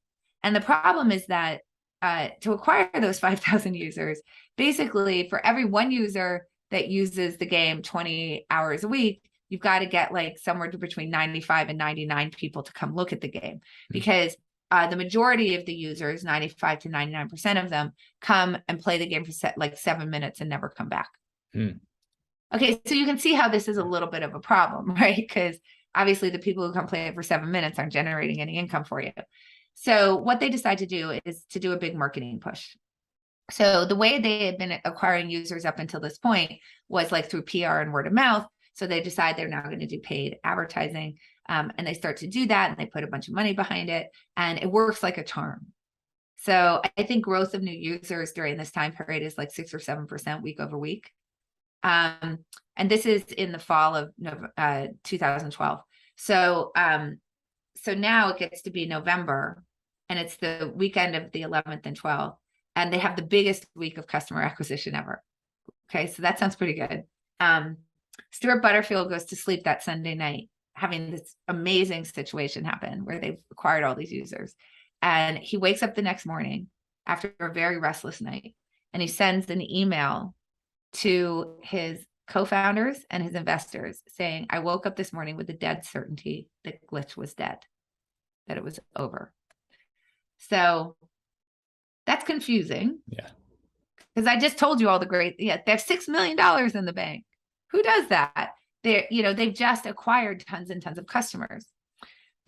And the problem is that to acquire those 5,000 users, basically for every one user that uses the game 20 hours a week, you've got to get like somewhere between 95 and 99 people to come look at the game, because the majority of the users, 95 to 99% of them, come and play the game for like 7 minutes and never come back. Okay, so you can see how this is a little bit of a problem, right? Because obviously the people who come play it for 7 minutes aren't generating any income for you. So what they decide to do is to do a big marketing push. So the way they had been acquiring users up until this point was like through PR and word of mouth. So they decide they're now going to do paid advertising. And they start to do that, and they put a bunch of money behind it, and it works like a charm. So I think growth of new users during this time period is like 6 or 7% week over week. And this is in the fall of 2012. So now it gets to be November, and it's the weekend of the 11th and 12th, and they have the biggest week of customer acquisition ever. Okay, so that sounds pretty good. Stuart Butterfield goes to sleep that Sunday night, having this amazing situation happen where they've acquired all these users. And he wakes up the next morning after a very restless night, and he sends an email to his co-founders and his investors saying, I woke up this morning with a dead certainty that Glitch was dead, that it was over. So that's confusing. Yeah. Because I just told you all the great, they have $6 million in the bank. Who does that? They've just acquired tons and tons of customers.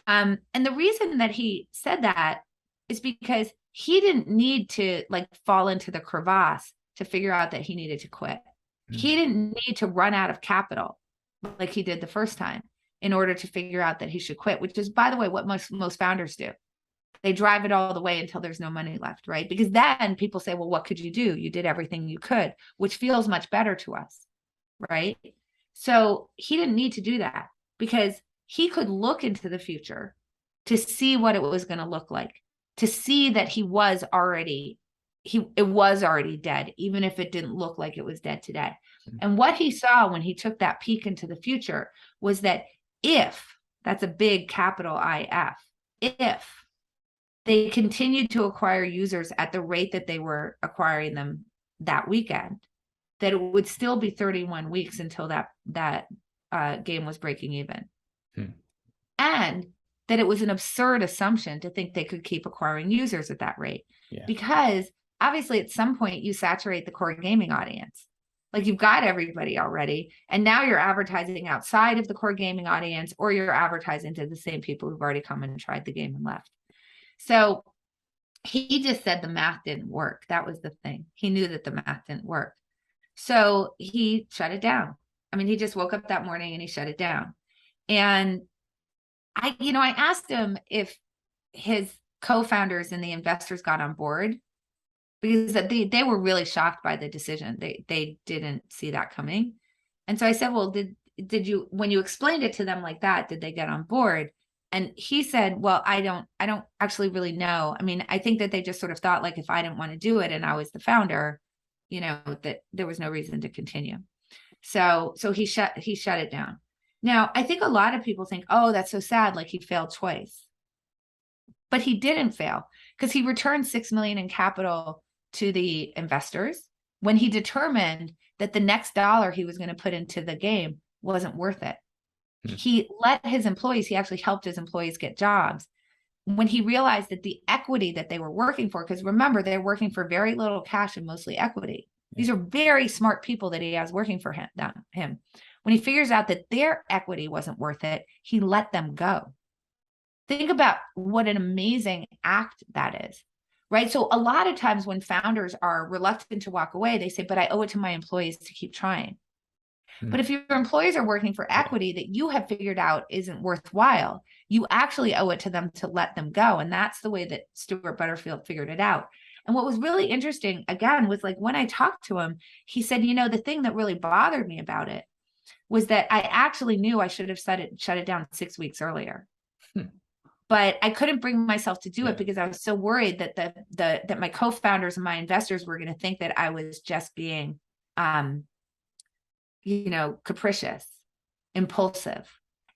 And the reason that he said that is because he didn't need to like fall into the crevasse to figure out that he needed to quit. He didn't need to run out of capital like he did the first time in order to figure out that he should quit, which is, by the way, what most founders do. They drive it all the way until there's no money left, right? Because then people say, well, what could you do? You did everything you could, which feels much better to us, right? So he didn't need to do that because he could look into the future to see what it was going to look like, to see that it was already dead, even if it didn't look like it was dead today. And what he saw when he took that peek into the future was that if, that's a big capital if they continued to acquire users at the rate that they were acquiring them that weekend, that it would still be 31 weeks until that game was breaking even. And that it was an absurd assumption to think they could keep acquiring users at that rate. Because obviously at some point you saturate the core gaming audience. Like, you've got everybody already, and now you're advertising outside of the core gaming audience, or you're advertising to the same people who've already come and tried the game and left. So he just said the math didn't work. That was the thing. He knew that the math didn't work. So he shut it down. I mean, he just woke up that morning and he shut it down. And I asked him if his co-founders and the investors got on board, because they were really shocked by the decision. They didn't see that coming. And so I said, well, did you, when you explained it to them like that, did they get on board? And he said, well, I don't actually really know. I mean, I think that they just sort of thought, like, if I didn't want to do it and I was the founder, that there was no reason to continue. So he shut it down. Now, I think a lot of people think, oh, that's so sad, like he failed twice. But he didn't fail, because he returned $6 million in capital to the investors when he determined that the next dollar he was going to put into the game wasn't worth it. He let his employees, he actually helped his employees get jobs when he realized that the equity that they were working for, because remember, they're working for very little cash and mostly equity. These are very smart people that he has working for him. When he figures out that their equity wasn't worth it, he let them go. Think about what an amazing act that is, right? So a lot of times when founders are reluctant to walk away, they say, but I owe it to my employees to keep trying. But if your employees are working for equity that you have figured out isn't worthwhile, you actually owe it to them to let them go. And that's the way that Stuart Butterfield figured it out. And what was really interesting, again, was like when I talked to him, he said, the thing that really bothered me about it was that I actually knew I should have shut it down 6 weeks earlier. But I couldn't bring myself to do it because I was so worried that that my co-founders and my investors were going to think that I was just being capricious, impulsive.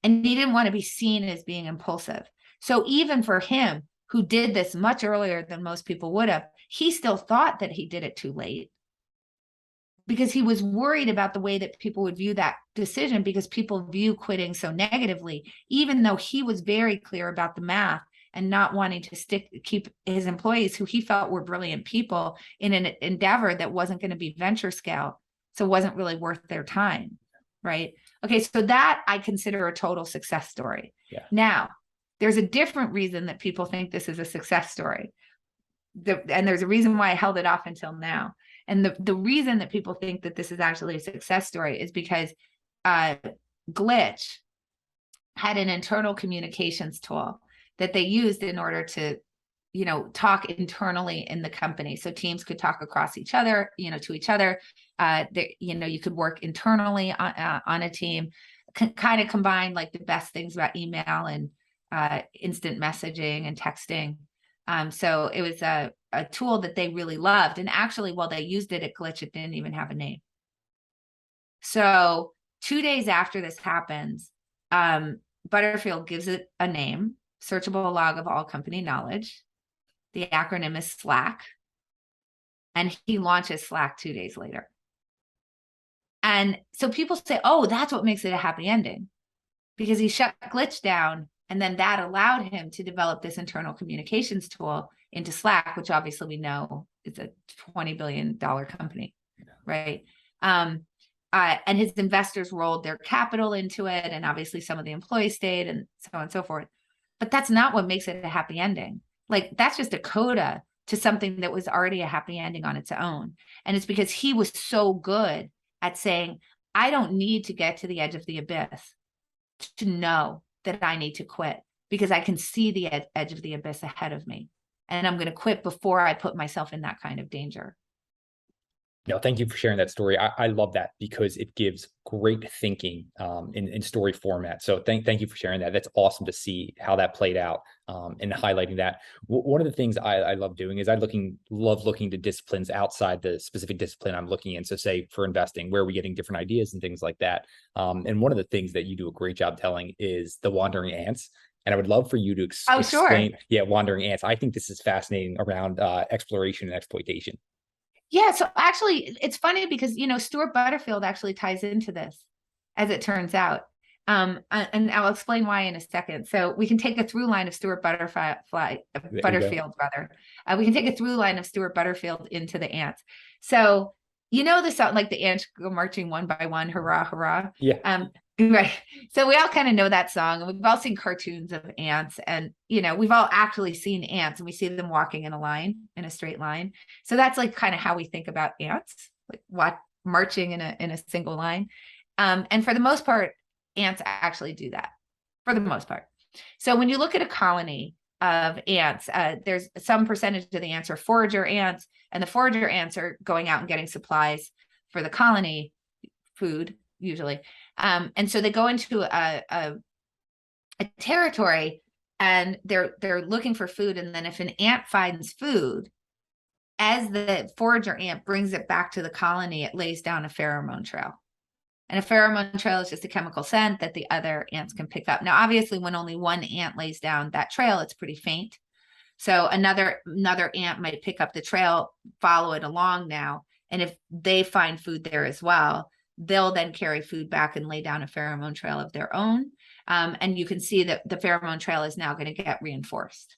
And he didn't want to be seen as being impulsive. So even for him, who did this much earlier than most people would have, he still thought that he did it too late because he was worried about the way that people would view that decision, because people view quitting so negatively, even though he was very clear about the math and not wanting to keep his employees, who he felt were brilliant people, in an endeavor that wasn't going to be venture scale. So it wasn't really worth their time, right? Okay, so that I consider a total success story. Yeah. Now, there's a different reason that people think this is a success story. And there's a reason why I held it off until now. And the reason that people think that this is actually a success story is because Glitch had an internal communications tool that they used in order to talk internally in the company. So teams could talk across each other, to each other. You could work internally on a team, kind of combine like the best things about email and instant messaging and texting. So it was a tool that they really loved. And actually, while they used it at Glitch, it didn't even have a name. So 2 days after this happens, Butterfield gives it a name, searchable log of all company knowledge. The acronym is Slack. And he launches Slack 2 days later. And so people say, oh, that's what makes it a happy ending, because he shut Glitch down. And then that allowed him to develop this internal communications tool into Slack, which obviously we know is a $20 billion company, right? And his investors rolled their capital into it. And obviously some of the employees stayed and so on and so forth. But that's not what makes it a happy ending. Like, that's just a coda to something that was already a happy ending on its own. And it's because he was so good at saying, I don't need to get to the edge of the abyss to know that I need to quit, because I can see the edge of the abyss ahead of me. And I'm going to quit before I put myself in that kind of danger. No, thank you for sharing that story. I love that because it gives great thinking in story format. So thank you for sharing that. That's awesome to see how that played out and highlighting that. One of the things I love doing is love looking to disciplines outside the specific discipline I'm looking in. So say for investing, where are we getting different ideas and things like that. And one of the things that you do a great job telling is the wandering ants. And I would love for you to explain, sure. Yeah, wandering ants. I think this is fascinating around exploration and exploitation. Yeah, so actually, it's funny because, Stuart Butterfield actually ties into this, as it turns out. And I'll explain why in a second. So we can take a through line of Stuart Butterfield, rather. We can take a through line of Stuart Butterfield into the ants. So, the song, like the ants go marching one by one, hurrah, hurrah. Yeah. Right. So we all kind of know that song, and we've all seen cartoons of ants, and we've all actually seen ants, and we see them walking in a straight line. So that's like kind of how we think about ants, like marching in a single line. And for the most part, ants actually do that for the most part. So when you look at a colony of ants, there's some percentage of the ants are forager ants, and the forager ants are going out and getting supplies for the colony, food usually. And so they go into a territory, and they're looking for food. And then if an ant finds food, as the forager ant brings it back to the colony, it lays down a pheromone trail. And a pheromone trail is just a chemical scent that the other ants can pick up. Now, obviously, when only one ant lays down that trail, it's pretty faint. So another ant might pick up the trail, follow it along now. And if they find food there as well, they'll then carry food back and lay down a pheromone trail of their own. And you can see that the pheromone trail is now going to get reinforced.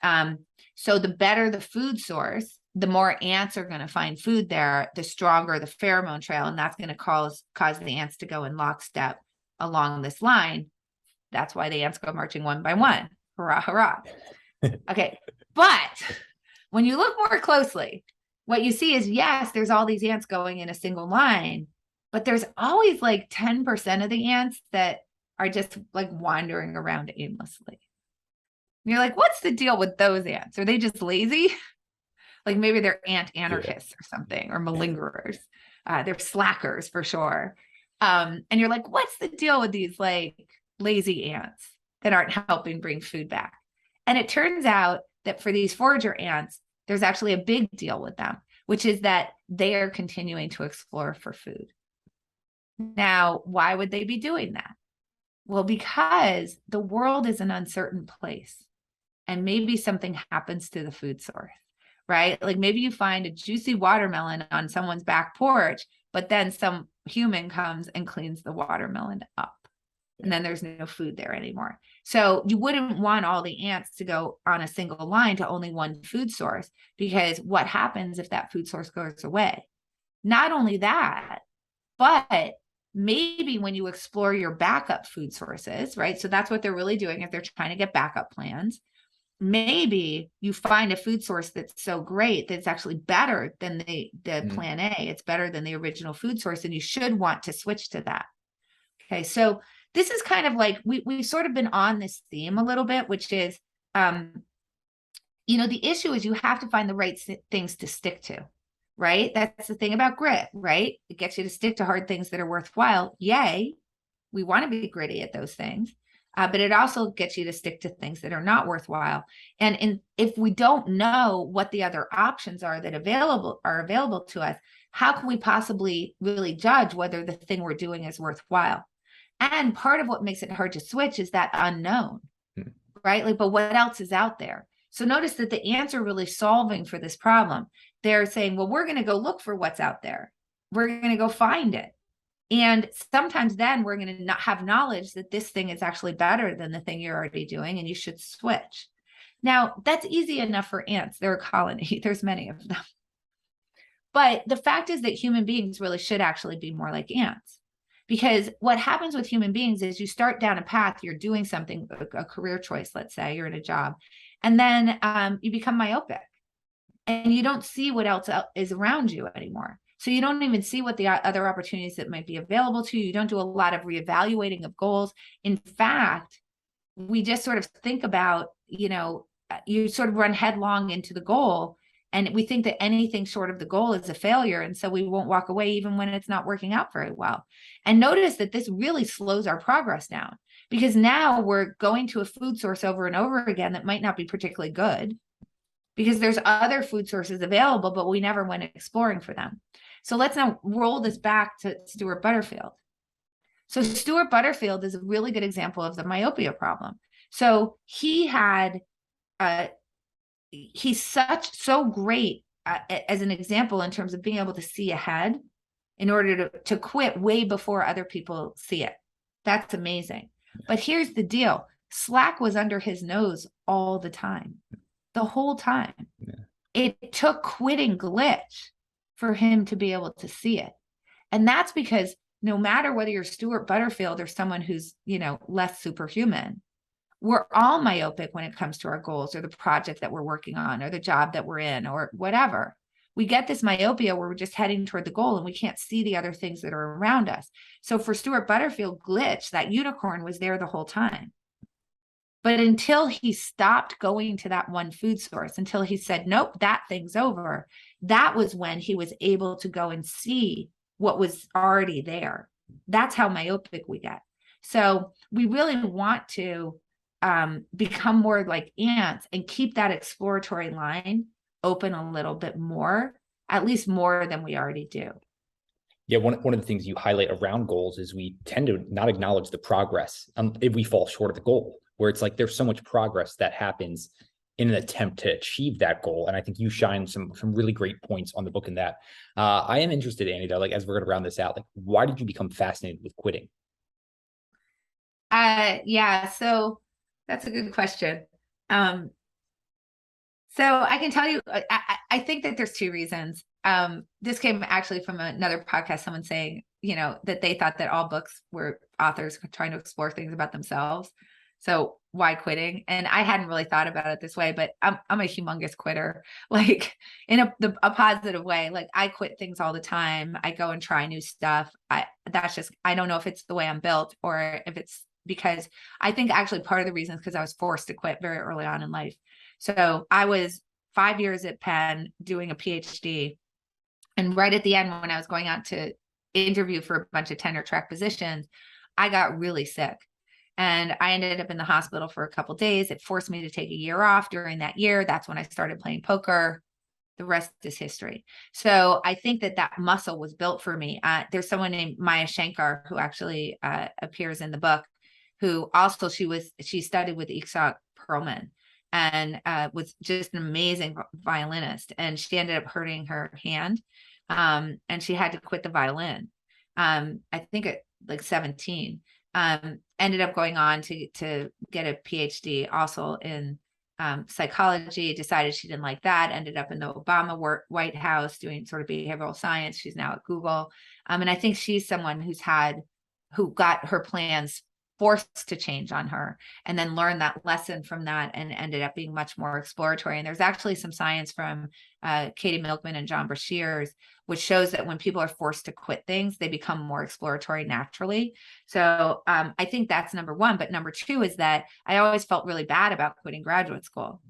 So the better the food source, the more ants are going to find food there, the stronger the pheromone trail, and that's going to cause the ants to go in lockstep along this line. That's why the ants go marching one by one. Hurrah, hurrah. Okay. But when you look more closely, what you see is, yes, there's all these ants going in a single line, but there's always like 10% of the ants that are just like wandering around aimlessly. And you're like, what's the deal with those ants? Are they just lazy? Like maybe they're ant anarchists or something, or malingerers. They're slackers for sure. And you're like, what's the deal with these like lazy ants that aren't helping bring food back? And it turns out that for these forager ants, there's actually a big deal with them, which is that they are continuing to explore for food. Now, why would they be doing that? Well, because the world is an uncertain place, and maybe something happens to the food source, right? Like maybe you find a juicy watermelon on someone's back porch, but then some human comes and cleans the watermelon up. And then there's no food there anymore. So you wouldn't want all the ants to go on a single line to only one food source, because what happens if that food source goes away? Not only that, but maybe when you explore your backup food sources, right? So that's what they're really doing if they're trying to get backup plans. Maybe you find a food source that's so great that it's actually better than the plan A. It's better than the original food source, and you should want to switch to that. Okay, so this is kind of like we've sort of been on this theme a little bit, which is, the issue is you have to find the right things to stick to, right? That's the thing about grit, right? It gets you to stick to hard things that are worthwhile. Yay, we want to be gritty at those things. But it also gets you to stick to things that are not worthwhile. And if we don't know what the other options are that are available to us, how can we possibly really judge whether the thing we're doing is worthwhile? And part of what makes it hard to switch is that unknown, right? Like, but what else is out there? So notice that the ants are really solving for this problem. They're saying, well, we're going to go look for what's out there. We're going to go find it. And sometimes then we're going to not have knowledge that this thing is actually better than the thing you're already doing, and you should switch. Now, that's easy enough for ants. They're a colony. There's many of them. But the fact is that human beings really should actually be more like ants. Because what happens with human beings is you start down a path, you're doing something, a career choice, let's say, you're in a job, and then you become myopic and you don't see what else is around you anymore. So you don't even see what the other opportunities that might be available to you. You don't do a lot of reevaluating of goals. In fact, we just sort of think about, you sort of run headlong into the goal, and we think that anything short of the goal is a failure. And so we won't walk away even when it's not working out very well. And notice that this really slows our progress down, because now we're going to a food source over and over again that might not be particularly good, because there's other food sources available, but we never went exploring for them. So let's now roll this back to Stuart Butterfield. So Stuart Butterfield is a really good example of the myopia problem. So he had, he's so great as an example in terms of being able to see ahead in order to quit way before other people see it. That's amazing. But here's the deal. Slack was under his nose all the time, the whole time. Yeah. It took quitting glitch for him to be able to see it. And that's because no matter whether you're Stuart Butterfield or someone who's, less superhuman, we're all myopic when it comes to our goals or the project that we're working on or the job that we're in or whatever. We get this myopia where we're just heading toward the goal and we can't see the other things that are around us. So for Stuart Butterfield, glitch, that unicorn was there the whole time. But until he stopped going to that one food source, until he said, nope, that thing's over, that was when he was able to go and see what was already there. That's how myopic we get. So we really want to become more like ants and keep that exploratory line open a little bit more, at least more than we already do. Yeah, one of the things you highlight around goals is we tend to not acknowledge the progress if we fall short of the goal, where it's like there's so much progress that happens in an attempt to achieve that goal. And I think you shine some really great points on the book in that. I am interested, Annie, though, like as we're going to round this out, like why did you become fascinated with quitting? Yeah, so that's a good question. Um, so I can tell you, I think that there's two reasons. This came actually from another podcast, someone saying, that they thought that all books were authors trying to explore things about themselves. So why quitting? And I hadn't really thought about it this way, but I'm a humongous quitter, like in a positive way. Like I quit things all the time. I go and try new stuff. I don't know if it's the way I'm built or if it's because I think actually part of the reason is because I was forced to quit very early on in life. So I was 5 years at Penn doing a PhD. And right at the end, when I was going out to interview for a bunch of tenure track positions, I got really sick. And I ended up in the hospital for a couple of days. It forced me to take a year off. During that year, that's when I started playing poker. The rest is history. So I think that muscle was built for me. There's someone named Maya Shankar who actually appears in the book, who also she studied with Itzhak Perlman and was just an amazing violinist. And she ended up hurting her hand, and she had to quit the violin. I think at like 17. Ended up going on to get a PhD also in psychology. Decided she didn't like that. Ended up in the Obama White House doing sort of behavioral science. She's now at Google. And I think she's someone who got her plans forced to change on her and then learned that lesson from that and ended up being much more exploratory. And there's actually some science from Katie Milkman and John Brashears, which shows that when people are forced to quit things, they become more exploratory naturally. So I think that's number one. But number two is that I always felt really bad about quitting graduate school.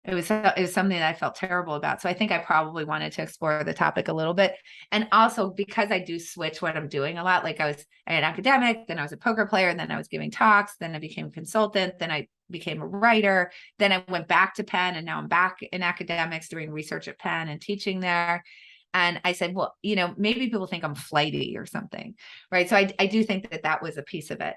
It was something that I felt terrible about. So I think I probably wanted to explore the topic a little bit. And also because I do switch what I'm doing a lot, like I was an academic, then I was a poker player, then I was giving talks, then I became a consultant, then I became a writer, then I went back to Penn, and now I'm back in academics doing research at Penn and teaching there. And I said, well, maybe people think I'm flighty or something, right? So I do think that was a piece of it.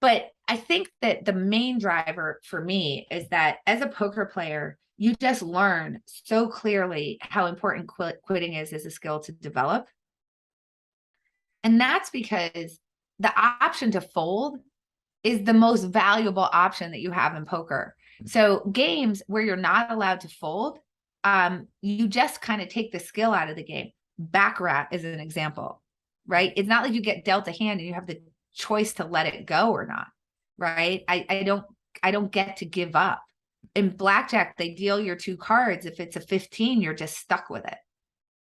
But I think that the main driver for me is that as a poker player, you just learn so clearly how important quitting is as a skill to develop. And that's because the option to fold is the most valuable option that you have in poker. So games where you're not allowed to fold, you just kind of take the skill out of the game. Baccarat is an example, right? It's not like you get dealt a hand and you have the choice to let it go or not, right? I don't get to give up. In blackjack, they deal your two cards. If it's a 15, you're just stuck with it.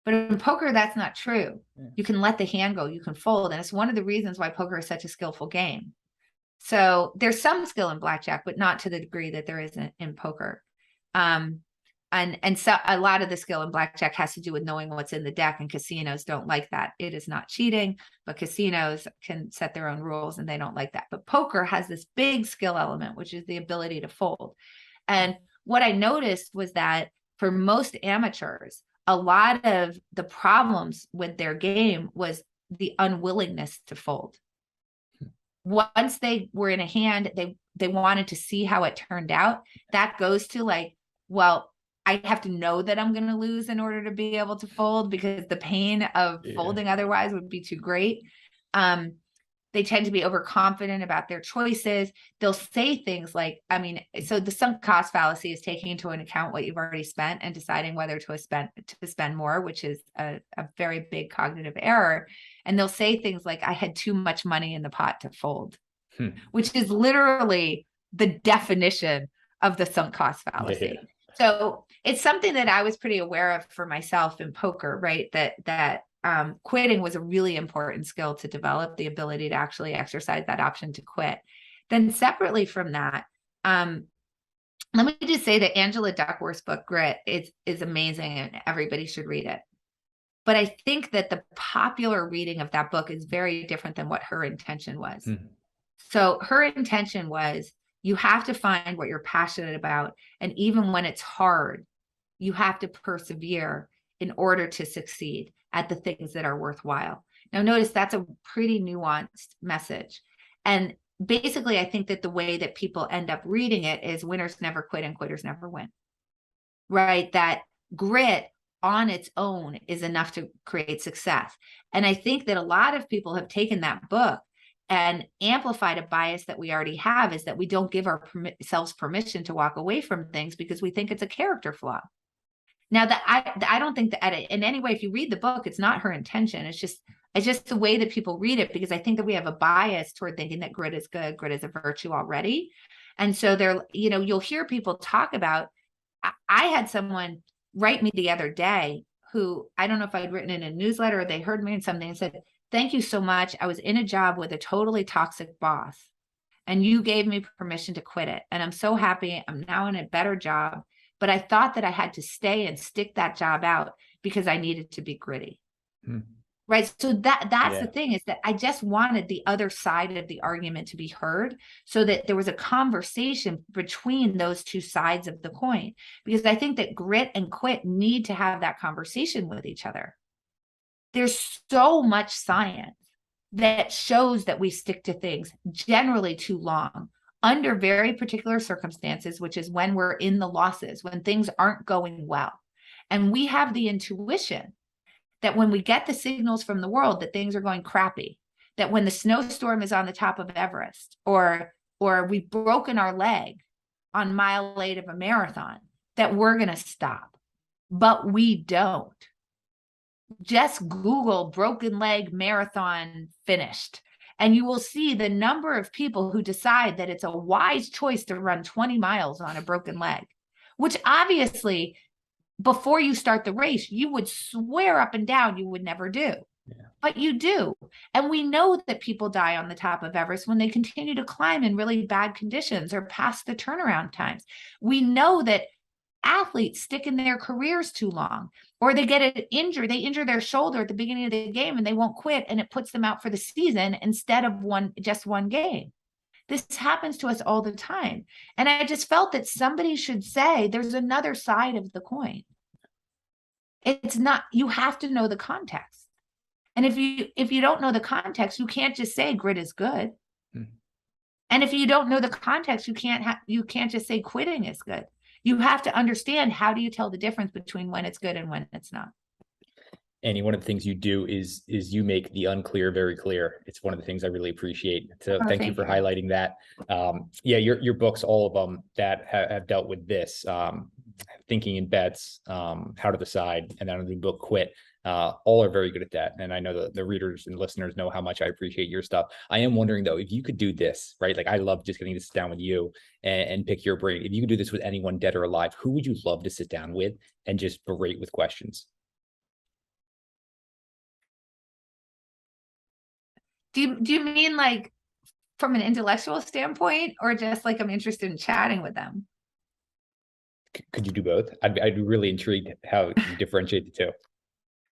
But in poker, that's not true. You can let the hand go, you can fold. And it's one of the reasons why poker is such a skillful game. So there's some skill in blackjack, but not to the degree that there is in poker. And so a lot of the skill in blackjack has to do with knowing what's in the deck, and casinos don't like that. It is not cheating, but casinos can set their own rules and they don't like that. But poker has this big skill element, which is the ability to fold. And what I noticed was that for most amateurs, a lot of the problems with their game was the unwillingness to fold. Once they were in a hand, they wanted to see how it turned out. That goes to like, well, I have to know that I'm going to lose in order to be able to fold, because the pain of folding otherwise would be too great. They tend to be overconfident about their choices. They'll say things like, so the sunk cost fallacy is taking into account what you've already spent and deciding whether to spend more, which is a very big cognitive error. And they'll say things like, I had too much money in the pot to fold, which is literally the definition of the sunk cost fallacy. Yeah. So it's something that I was pretty aware of for myself in poker, right? That quitting was a really important skill to develop, the ability to actually exercise that option to quit. Then separately from that, let me just say that Angela Duckworth's book, Grit, is amazing and everybody should read it. But I think that the popular reading of that book is very different than what her intention was. So her intention was, you have to find what you're passionate about. And even when it's hard, you have to persevere in order to succeed at the things that are worthwhile. Now, notice that's a pretty nuanced message. And basically, I think that the way that people end up reading it is winners never quit and quitters never win, right? That grit on its own is enough to create success. And I think that a lot of people have taken that book and amplified a bias that we already have, is that we don't give ourselves permission to walk away from things because we think it's a character flaw. Now, that I don't think that in any way, if you read the book, it's not her intention. It's just the way that people read it, because I think that we have a bias toward thinking that grit is good, grit is a virtue already. And so you'll hear people talk about, I had someone write me the other day who, I don't know if I'd written in a newsletter or they heard me in something, and said, thank you so much. I was in a job with a totally toxic boss and you gave me permission to quit it. And I'm so happy. I'm now in a better job. But I thought that I had to stay and stick that job out because I needed to be gritty. Right. So that's the thing, is that I just wanted the other side of the argument to be heard, so that there was a conversation between those two sides of the coin, because I think that grit and quit need to have that conversation with each other. There's so much science that shows that we stick to things generally too long under very particular circumstances, which is when we're in the losses, when things aren't going well. And we have the intuition that when we get the signals from the world that things are going crappy, that when the snowstorm is on the top of Everest, or we've broken our leg on mile 8 of a marathon, that we're going to stop. But we don't. Just Google broken leg marathon finished, and you will see the number of people who decide that it's a wise choice to run 20 miles on a broken leg, which obviously, before you start the race, you would swear up and down you would never do. But you do. And we know that people die on the top of Everest when they continue to climb in really bad conditions or past the turnaround times. We know that athletes stick in their careers too long, or they get an injury. They injure their shoulder at the beginning of the game and they won't quit, and it puts them out for the season instead of just one game. This happens to us all the time. And I just felt that somebody should say there's another side of the coin. It's not, you have to know the context. And if you don't know the context, you can't just say grit is good. And if you don't know the context, you can't just say quitting is good. You have to understand, how do you tell the difference between when it's good and when it's not? Annie, one of the things you do is you make the unclear very clear. It's one of the things I really appreciate. So thank you for highlighting that. Your books, all of them that have dealt with this, Thinking in Bets, How to Decide, and then the book Quit, all are very good at that. And I know the readers and listeners know how much I appreciate your stuff. I am wondering though, if you could do this, right? Like, I love just getting to sit down with you and pick your brain. If you could do this with anyone dead or alive, who would you love to sit down with and just berate with questions? Do you mean like from an intellectual standpoint, or just like I'm interested in chatting with them? Could you do both? I'd be really intrigued how you differentiate the two.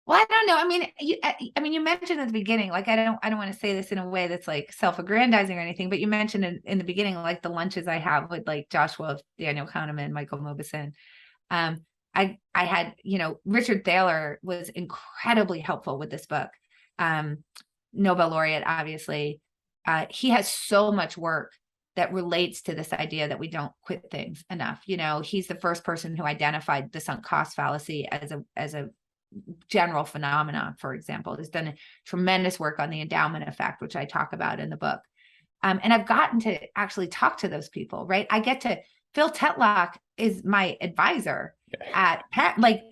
Well, I don't know. I mean, you mentioned at the beginning, like, I don't want to say this in a way that's like self-aggrandizing or anything, but you mentioned in the beginning, like the lunches I have with like Joshua, Daniel Kahneman, Michael Mauboussin. I had, Richard Thaler was incredibly helpful with this book. Nobel laureate, obviously. He has so much work that relates to this idea that we don't quit things enough. He's the first person who identified the sunk cost fallacy as a general phenomenon, for example. He's done tremendous work on the endowment effect, which I talk about in the book. And I've gotten to actually talk to those people, right? Phil Tetlock is my advisor at Penn. Like,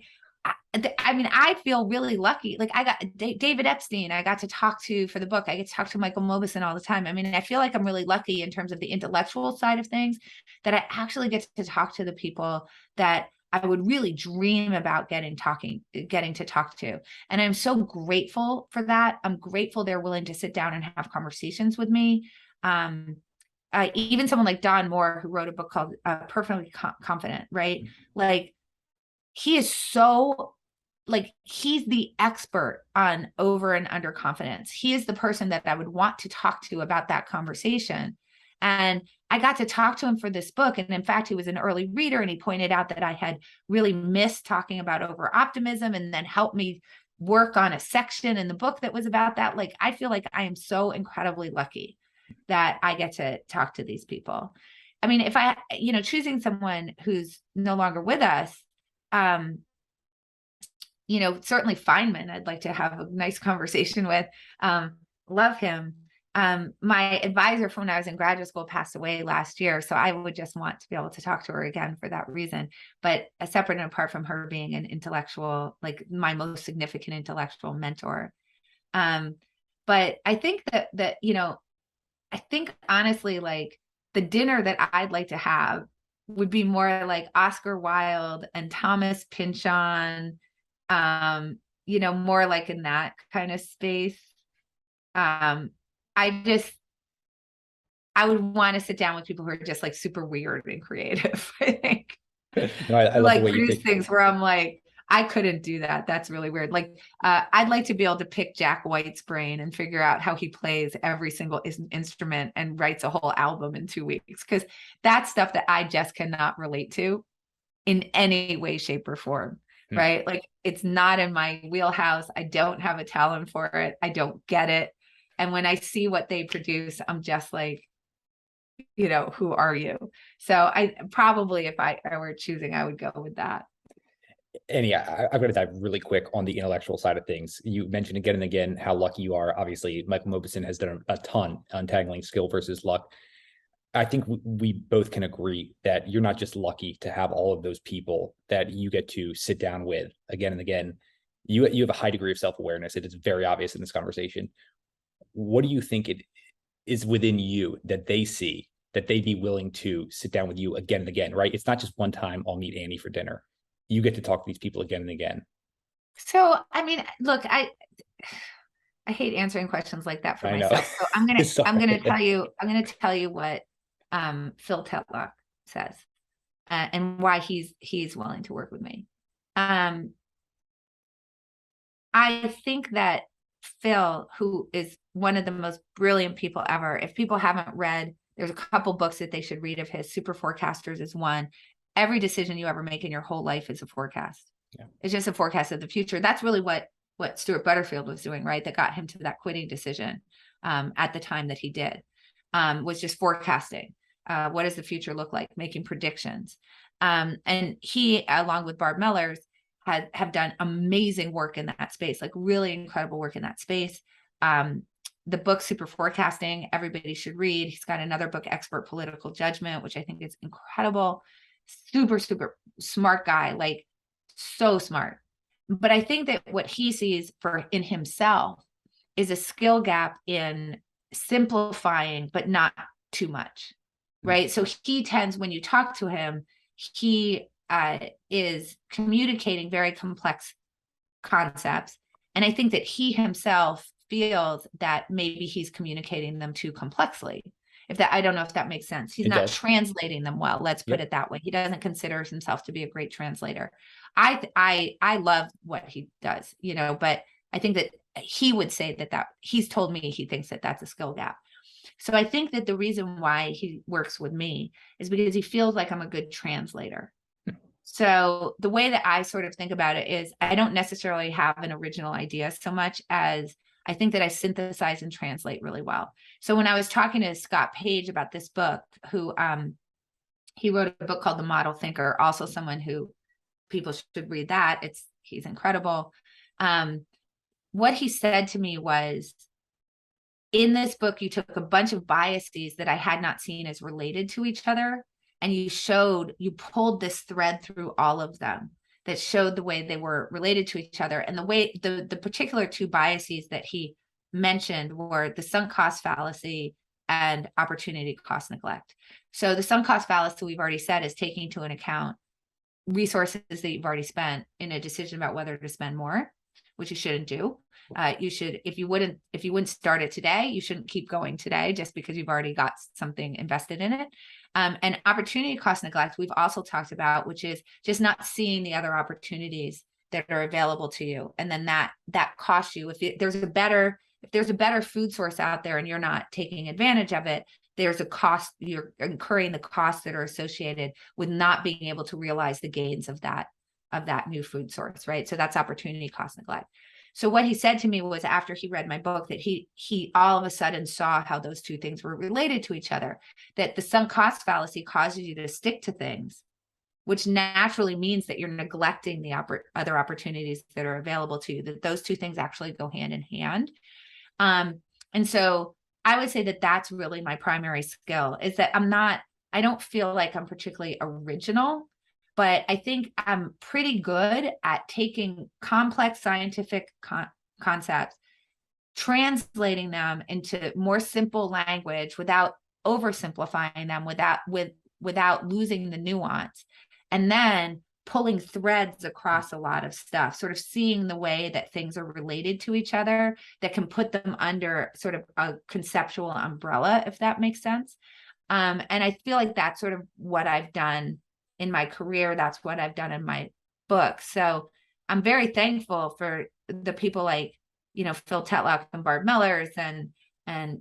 I feel really lucky. Like, I got David Epstein, I got to talk to for the book. I get to talk to Michael Mauboussin all the time. I feel like I'm really lucky in terms of the intellectual side of things, that I actually get to talk to the people that I would really dream about getting to talk to. And I'm so grateful for that. I'm grateful they're willing to sit down and have conversations with me. Even someone like Don Moore, who wrote a book called Perfectly Confident, right? Like, he is so, like, he's the expert on over and under confidence. He is the person that I would want to talk to about that conversation. And I got to talk to him for this book. And in fact, he was an early reader, and he pointed out that I had really missed talking about over optimism, and then helped me work on a section in the book that was about that. Like, I feel like I am so incredibly lucky that I get to talk to these people. I mean, if I, choosing someone who's no longer with us, certainly Feynman, I'd like to have a nice conversation with, love him. My advisor from when I was in graduate school passed away last year. So I would just want to be able to talk to her again for that reason. But separate and apart from her being an intellectual, like my most significant intellectual mentor. But I think that, I think honestly, like the dinner that I'd like to have would be more like Oscar Wilde and Thomas Pynchon, more like in that kind of space. Um, I would want to sit down with people who are just like super weird and creative, I think. No, I love the Like way you produce think. things where I'm like, I couldn't do that. That's really weird. Like, I'd like to be able to pick Jack White's brain and figure out how he plays every single instrument and writes a whole album in 2 weeks. Because that's stuff that I just cannot relate to in any way, shape, or form. Hmm. Right. Like, it's not in my wheelhouse. I don't have a talent for it. I don't get it. And when I see what they produce, I'm just like, who are you? So I probably, if I were choosing, I would go with that. And yeah, I've got to dive really quick on the intellectual side of things. You mentioned again and again how lucky you are. Obviously, Michael Mauboussin has done a ton untangling skill versus luck. I think we both can agree that you're not just lucky to have all of those people that you get to sit down with again and again. You have a high degree of self-awareness. It is very obvious in this conversation. What do you think it is within you that they see that they'd be willing to sit down with you again and again, right? It's not just one time I'll meet Annie for dinner. You get to talk to these people again and again. So, I mean, look, I hate answering questions like that for I know. myself. So I'm gonna I'm gonna Sorry. tell you what Phil Tetlock says, and why he's willing to work with me. Um, I think that Phil, who is one of the most brilliant people ever, if people haven't read, there's a couple books that they should read of his. Super Forecasters is one. Every decision you ever make in your whole life is a forecast. Yeah. It's just a forecast of the future. That's really what Stuart Butterfield was doing, right? That got him to that quitting decision at the time that he did, was just forecasting. What does the future look like? Making predictions. And he, along with Barb Mellers, have done amazing work in that space, like really incredible work in that space. The book Super Forecasting, everybody should read. He's got another book, Expert Political Judgment, which I think is incredible. Super, super smart guy, like so smart. But I think that what he sees in himself is a skill gap in simplifying, but not too much, right? So he tends, when you talk to him, he is communicating very complex concepts. And I think that he himself feels that maybe he's communicating them too complexly. I don't know if that makes sense. He's It not does. translating them well. Let's put it that way. He doesn't consider himself to be a great translator. I love what he does, but I think that he would say that he's told me he thinks that that's a skill gap. So I think that the reason why he works with me is because he feels like I'm a good translator. So the way that I sort of think about it is I don't necessarily have an original idea so much as I think that I synthesize and translate really well. So when I was talking to Scott Page about this book, who he wrote a book called The Model Thinker, also someone who people should read that. He's incredible. What he said to me was, in this book, you took a bunch of biases that I had not seen as related to each other, and you pulled this thread through all of them that showed the way they were related to each other. And the particular two biases that he mentioned were the sunk cost fallacy and opportunity cost neglect. So the sunk cost fallacy, we've already said, is taking into an account resources that you've already spent in a decision about whether to spend more, which you shouldn't do. You should, if you wouldn't start it today, you shouldn't keep going today just because you've already got something invested in it. And opportunity cost neglect, we've also talked about, which is just not seeing the other opportunities that are available to you. And then that costs you. If there's a better food source out there and you're not taking advantage of it, there's a cost. You're incurring the costs that are associated with not being able to realize the gains of that new food source, right? So that's opportunity cost neglect. So what he said to me was, after he read my book, that he all of a sudden saw how those two things were related to each other, that the sunk cost fallacy causes you to stick to things, which naturally means that you're neglecting the other opportunities that are available to you, that those two things actually go hand in hand. And so I would say that that's really my primary skill, is that I don't feel like I'm particularly original, but I think I'm pretty good at taking complex scientific concepts, translating them into more simple language without oversimplifying them, without losing the nuance, and then pulling threads across a lot of stuff, sort of seeing the way that things are related to each other that can put them under sort of a conceptual umbrella, if that makes sense. And I feel like that's sort of what I've done in my career. That's what I've done in my book. So I'm very thankful for the people like, Phil Tetlock and Barb Millers and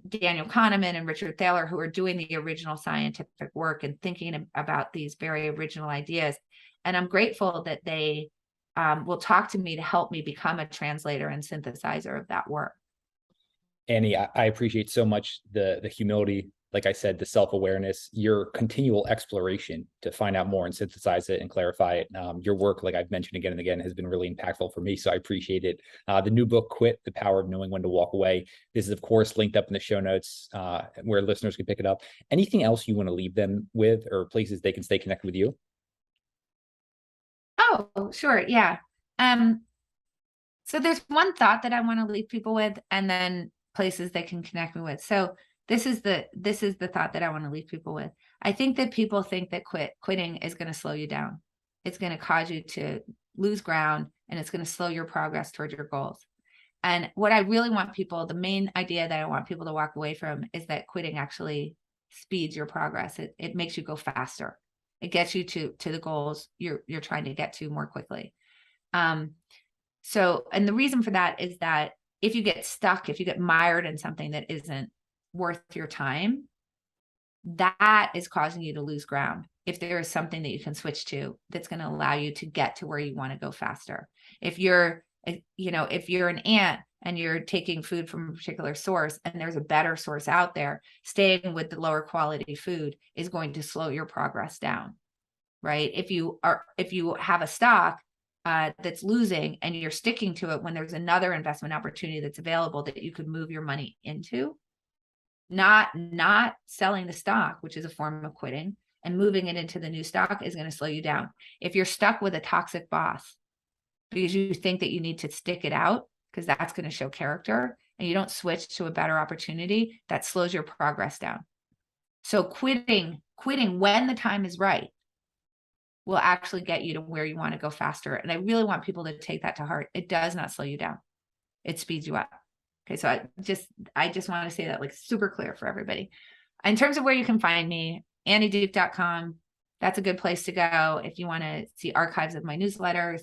Daniel Kahneman and Richard Thaler, who are doing the original scientific work and thinking about these very original ideas. And I'm grateful that they will talk to me to help me become a translator and synthesizer of that work. Annie, I appreciate so much the humility, like I said, the self-awareness, your continual exploration to find out more and synthesize it and clarify it. Your work, like I've mentioned again and again, has been really impactful for me. So I appreciate it. The new book, Quit, The Power of Knowing When to Walk Away. This is, of course, linked up in the show notes where listeners can pick it up. Anything else you want to leave them with, or places they can stay connected with you? Oh, sure. Yeah. So there's one thought that I want to leave people with, and then places they can connect me with. So this is the thought that I want to leave people with. I think that people think that quitting is going to slow you down. It's going to cause you to lose ground, and it's going to slow your progress towards your goals. And what I really want people, the main idea that I want people to walk away from, is that quitting actually speeds your progress. It makes you go faster. It gets you to the goals you're trying to get to more quickly. So, and the reason for that is that if you get stuck, if you get mired in something that isn't worth your time, that is causing you to lose ground. If there is something that you can switch to that's going to allow you to get to where you want to go faster. If you're an ant and you're taking food from a particular source and there's a better source out there, staying with the lower quality food is going to slow your progress down, right? If you have a stock that's losing and you're sticking to it when there's another investment opportunity that's available that you could move your money into, not selling the stock, which is a form of quitting, and moving it into the new stock is going to slow you down. If you're stuck with a toxic boss because you think that you need to stick it out because that's going to show character, and you don't switch to a better opportunity, that slows your progress down. So quitting when the time is right will actually get you to where you want to go faster. And I really want people to take that to heart. It does not slow you down. It speeds you up. Okay. So I just want to say that like super clear for everybody. In terms of where you can find me, annieduke.com. That's a good place to go. If you want to see archives of my newsletters,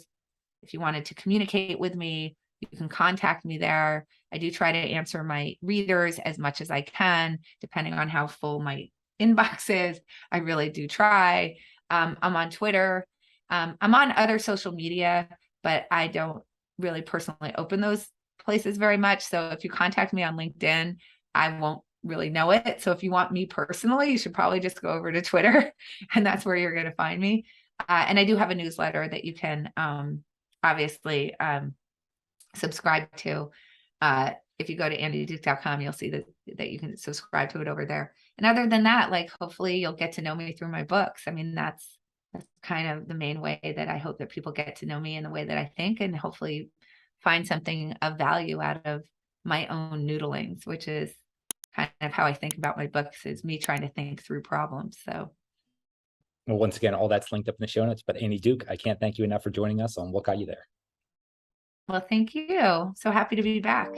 if you wanted to communicate with me, you can contact me there. I do try to answer my readers as much as I can, depending on how full my inbox is. I really do try. I'm on Twitter. I'm on other social media, but I don't really personally open those places very much. So if you contact me on LinkedIn, I won't really know it. So if you want me personally, you should probably just go over to Twitter, and that's where you're going to find me. And I do have a newsletter that you can obviously subscribe to. If you go to annieduke.com, you'll see that you can subscribe to it over there. And other than that, like, hopefully you'll get to know me through my books. I mean, that's kind of the main way that I hope that people get to know me in the way that I think, and hopefully find something of value out of my own noodlings, which is kind of how I think about my books, is me trying to think through problems. So, well, once again, all that's linked up in the show notes. But Annie Duke, I can't thank you enough for joining us on What Got You There. well, thank you. So happy to be back.